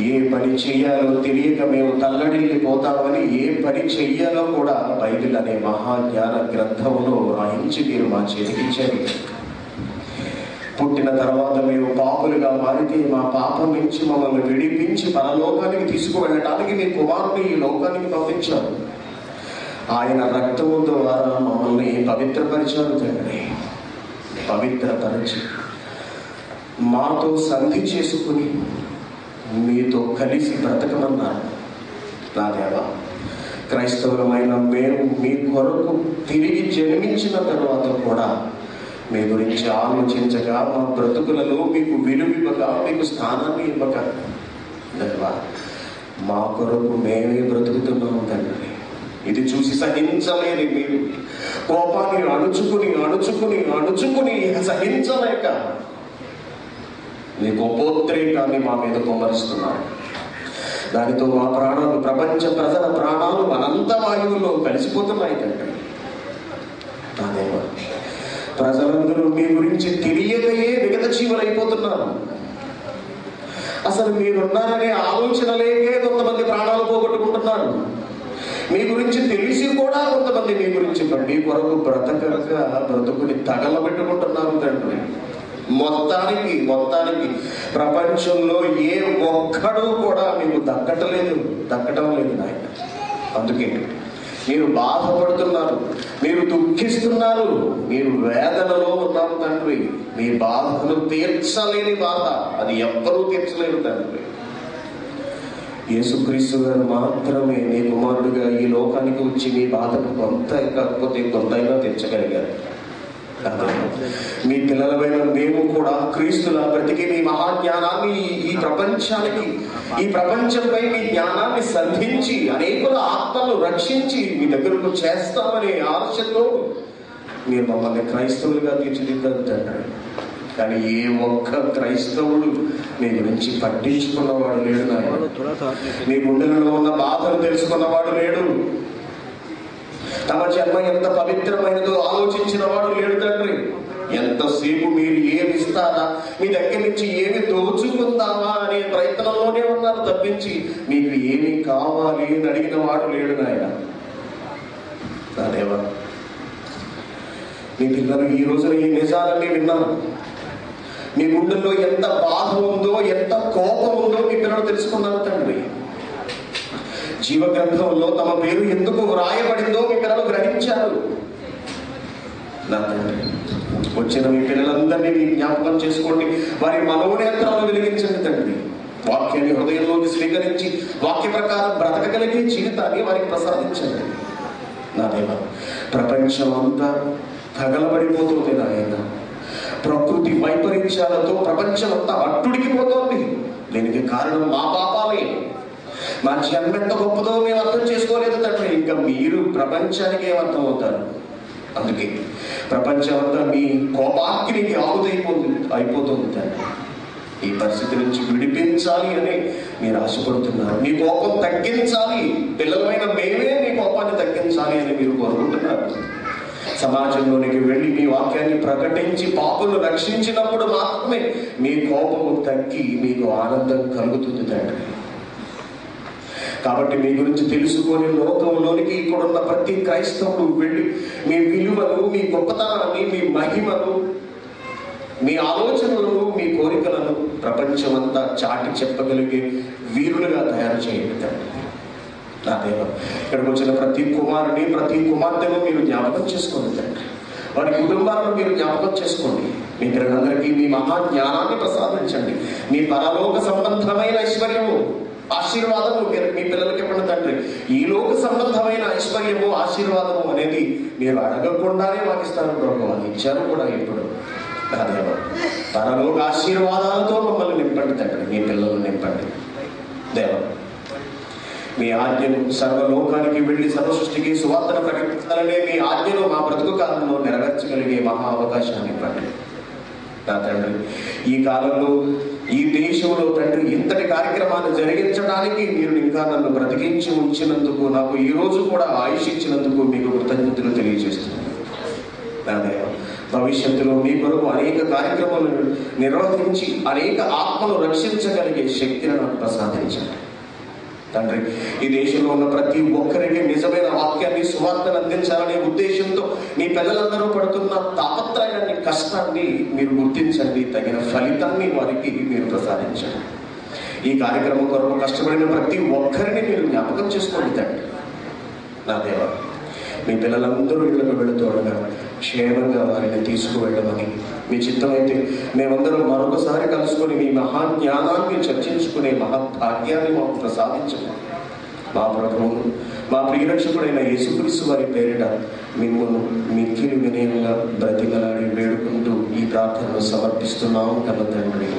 ఏ పని చెయ్యాలో తెలియక మేము తల్లడిల్లిపోతామని, ఏ పని చెయ్యాలో కూడా బైబిల్ అనే మహాజ్ఞాన గ్రంథంలో రాయించి మీరు మా చేతికిచ్చారు. పుట్టిన తర్వాత మేము పాపులుగా మారితే మా పాపం నుంచి మమ్మల్ని విడిపించి పరలోకానికి తీసుకువెళ్ళడానికి మీ కుమారుని ఈ లోకానికి పంపించారు. ఆయన రక్తము ద్వారా మమ్మల్ని పవిత్రపరిచారు తండ్రి. పవిత్రపరిచి మాతో సంధి చేసుకుని మీతో కలిసి బ్రతకమన్నారు. నా దేవా, క్రైస్తవులమైన మేము మీ కొరకు తిరిగి జన్మించిన తర్వాత కూడా మీ గురించి ఆలోచించగా, మా బ్రతుకులలో మీకు విలువివ్వక, మీకు స్థానాన్ని ఇవ్వక, దేవా మా కొరకు మేమే బ్రతుకుతున్నాము తండ్రి. ఇది చూసి సహించలేని మీరు కోపాన్ని అణుచుకుని సహించలేక మీ గొప్పోద్రేకాన్ని మా మీద కుమ్మరిస్తున్నారు. దానితో మా ప్రాణాలు, ప్రపంచ ప్రజల ప్రాణాలు అనంత వాయువుల్లో కలిసిపోతున్నాయి తండ్రి. నాదేమో ప్రజలందరూ మీ గురించి తెలియకయే విగత జీవులైపోతున్నారు. అసలు మీరున్నారనే ఆలోచన లేకే కొంతమంది ప్రాణాలు పోగొట్టుకుంటున్నారు. మీ గురించి తెలిసి కూడా కొంతమంది మీ గురించి మీ కొరకు బ్రతకక బ్రతుకుని తగలబెట్టుకుంటున్నారు తండ్రి. మొత్తానికి ప్రపంచంలో ఏ ఒక్కడు కూడా మీకు దక్కటం లేదు నాయన. అందుకే మీరు బాధపడుతున్నారు, మీరు దుఃఖిస్తున్నారు, మీరు వేదనలో ఉన్నారు తండ్రి. మీ బాధను తీర్చలేని బాధ అది ఎవ్వరూ తీర్చలేరు తండ్రి. యేసుక్రీస్తు గారు మాత్రమే నీ కుమారుడిగా ఈ లోకానికి వచ్చి మీ బాధను కొంత కాకపోతే కొంతైనా తీర్చగలిగారు. మీ పిల్లలమైన మేము కూడా క్రీస్తులా బ్రతికి మీ మహాజ్ఞానాన్ని ఈ ప్రపంచంపై మీ జ్ఞానాన్ని సంధించి అనేకుల ఆత్మలను రక్షించి మీ దగ్గరకు చేస్తామనే ఆశతో మీరు మమ్మల్ని క్రైస్తవులుగా తీర్చిదిద్దారు తండ్రి. కానీ ఏ ఒక్క క్రైస్తవుడు మీ గురించి పట్టించుకున్నవాడు లేడు నాయన. మీ గుండెలలో ఉన్న బాధను తెలుసుకున్నవాడు లేడు. తమ జన్మ ఎంత పవిత్రమైనదో ఆలోచించిన వాడు లేడు తండ్రి. ఎంతసేపు మీరు ఏమి ఇస్తారా, మీ దగ్గర నుంచి ఏమి దోచుకుందామా అనే ప్రయత్నంలోనే ఉన్నారు తప్పించి మీకు ఏమి కావాలి అని అడిగిన వాడు లేడు నాయన. నా దేవా, మీ పిల్లలు ఈ రోజున ఈ నిజాలన్నీ విన్నారు. మీ గుండెల్లో ఎంత బాధ ఉందో, ఎంత కోపం ఉందో మీ పిల్లలు తెలుసుకున్నారు తండ్రి. జీవగ్రంథంలో తమ పేరు ఎందుకు వ్రాయబడిందో మీ పిల్లలు గ్రహించారు. నా తండ్రి, వచ్చిన మీ పిల్లలందరినీ మీ జ్ఞాపకం చేసుకోండి. వారి మనోనేత్రాలను వెలిగించండి తండ్రి. వాక్యాన్ని హృదయంలోకి స్వీకరించి వాక్య ప్రకారం బ్రతకగలిగే జీవితాన్ని వారికి ప్రసాదించండి. నా దేవా, ప్రపంచం అంతా తగలబడిపోతుంది నాయన. ప్రకృతి వైపరీత్యాలతో ప్రపంచం అంతా అట్టుడికిపోతోంది. దీనికి కారణం మా పాపాలే. మా జన్మ ఎంత గొప్పదో మేము అర్థం చేసుకోలేదు తండ్రి. ఇంకా మీరు ప్రపంచానికి ఏమర్థం అవుతారు? అందుకే ప్రపంచం అంతా మీ కోపాగ్నికి అయిపోతుంది తండ్రి. ఈ పరిస్థితి నుంచి విడిపించాలి అని మీరు ఆశపడుతున్నారు. మీ కోపం తగ్గించాలి, పిల్లలమైన మేమే మీ కోపాన్ని తగ్గించాలి అని మీరు కోరుకుంటున్నారు. సమాజంలోనికి వెళ్ళి మీ వాక్యాన్ని ప్రకటించి పాపులను రక్షించినప్పుడు మాత్రమే మీ కోపము తగ్గి మీకు ఆనందం కలుగుతుంది తండ్రి. కాబట్టి మీ గురించి తెలుసుకొని లోకంలోనికి ఇక్కడున్న ప్రతి క్రైస్తవుడు వెళ్ళి మీ విలువను, మీ గొప్పతనాన్ని, మీ మహిమను, మీ ఆలోచనలను, మీ కోరికలను ప్రపంచమంతా చాటి చెప్పగలిగే వీరులుగా తయారు చేయండి తండ్రి. నా దేవ, ఇక్కడికి వచ్చిన ప్రతి కుమారుని, ప్రతి కుమార్తెను మీరు జ్ఞాపకం చేసుకోండి తండ్రి. వారి కుటుంబాలను మీరు జ్ఞాపకం చేసుకోండి. మీ పిల్లలందరికీ మీ మహా జ్ఞానాన్ని ప్రసాదించండి. మీ పరలోక సంబంధమైన ఐశ్వర్యము, ఆశీర్వాదము మీ పిల్లలకి ఇవ్వండి తండ్రి. ఈ లోక సంబంధమైన ఐశ్వర్యము, ఆశీర్వాదము అనేది మీరు అడగకుండానే వాకిస్తారు ప్రభు. ఇచ్చారు కూడా ఇప్పుడు. నా దేవ, పరలోక ఆశీర్వాదాలతో మమ్మల్ని నింపండి తండ్రి. మీ పిల్లలను నింపండి దేవ. మీ ఆజ్ఞను సర్వలోకానికి వెళ్ళి సర్వసృష్టికి సువార్తను ప్రకటించాలనే మీ ఆజ్ఞను మా బ్రతుకు కాలంలో నెరవేర్చగలిగే మహా అవకాశాన్ని ఇవ్వండి నా తండ్రి. ఈ కాలంలో ఈ దేశంలో తండ్రి ఇంతటి కార్యక్రమాన్ని జరిగించడానికి మీరు ఇంకా నన్ను బ్రతికించి ఉంచినందుకు, నాకు ఈ రోజు కూడా ఆయుష్ ఇచ్చినందుకు మీకు కృతజ్ఞతలు తెలియజేస్తున్నాను నా దేవ. భవిష్యత్తులో మీ కొరకు అనేక కార్యక్రమాలను నిర్వహించి అనేక ఆత్మను రక్షించగలిగే శక్తిని నాకు ప్రసాదించండి తండ్రి. ఈ దేశంలో ఉన్న ప్రతి ఒక్కరికి నిజమైన వాక్యాన్ని, సువార్తను అందించాలనే ఉద్దేశంతో మీ పిల్లలందరూ పడుతున్న తాపత్రయాన్ని, కష్టాన్ని మీరు గుర్తించండి. తగిన ఫలితాన్ని వారికి మీరు ప్రసాదించండి. ఈ కార్యక్రమం కొరకు కష్టపడిన ప్రతి ఒక్కరిని మీరు జ్ఞాపకం చేసుకోండి తండ్రి నా దేవ. మీ పిల్లలందరూ ఇళ్లకు వెళుతుండగా క్షేమంగా వారిని తీసుకువెళ్ళమని మీ చిత్తమైతే మేమందరం మరొకసారి కలుసుకొని మీ మహాజ్ఞానాన్ని చర్చించుకునే మహాభాగ్యాన్ని మాకు ప్రసాదించమని మా ప్రభువును, మా ప్రియరక్షకుడైన యేసుక్రీస్తు వారి పేరిట మిమ్మల్ని మిక్కిలి వినయంగా బ్రతిమలాడి వేడుకుంటూ ఈ ప్రార్థనను సమర్పిస్తున్నాము కదా తండ్రి.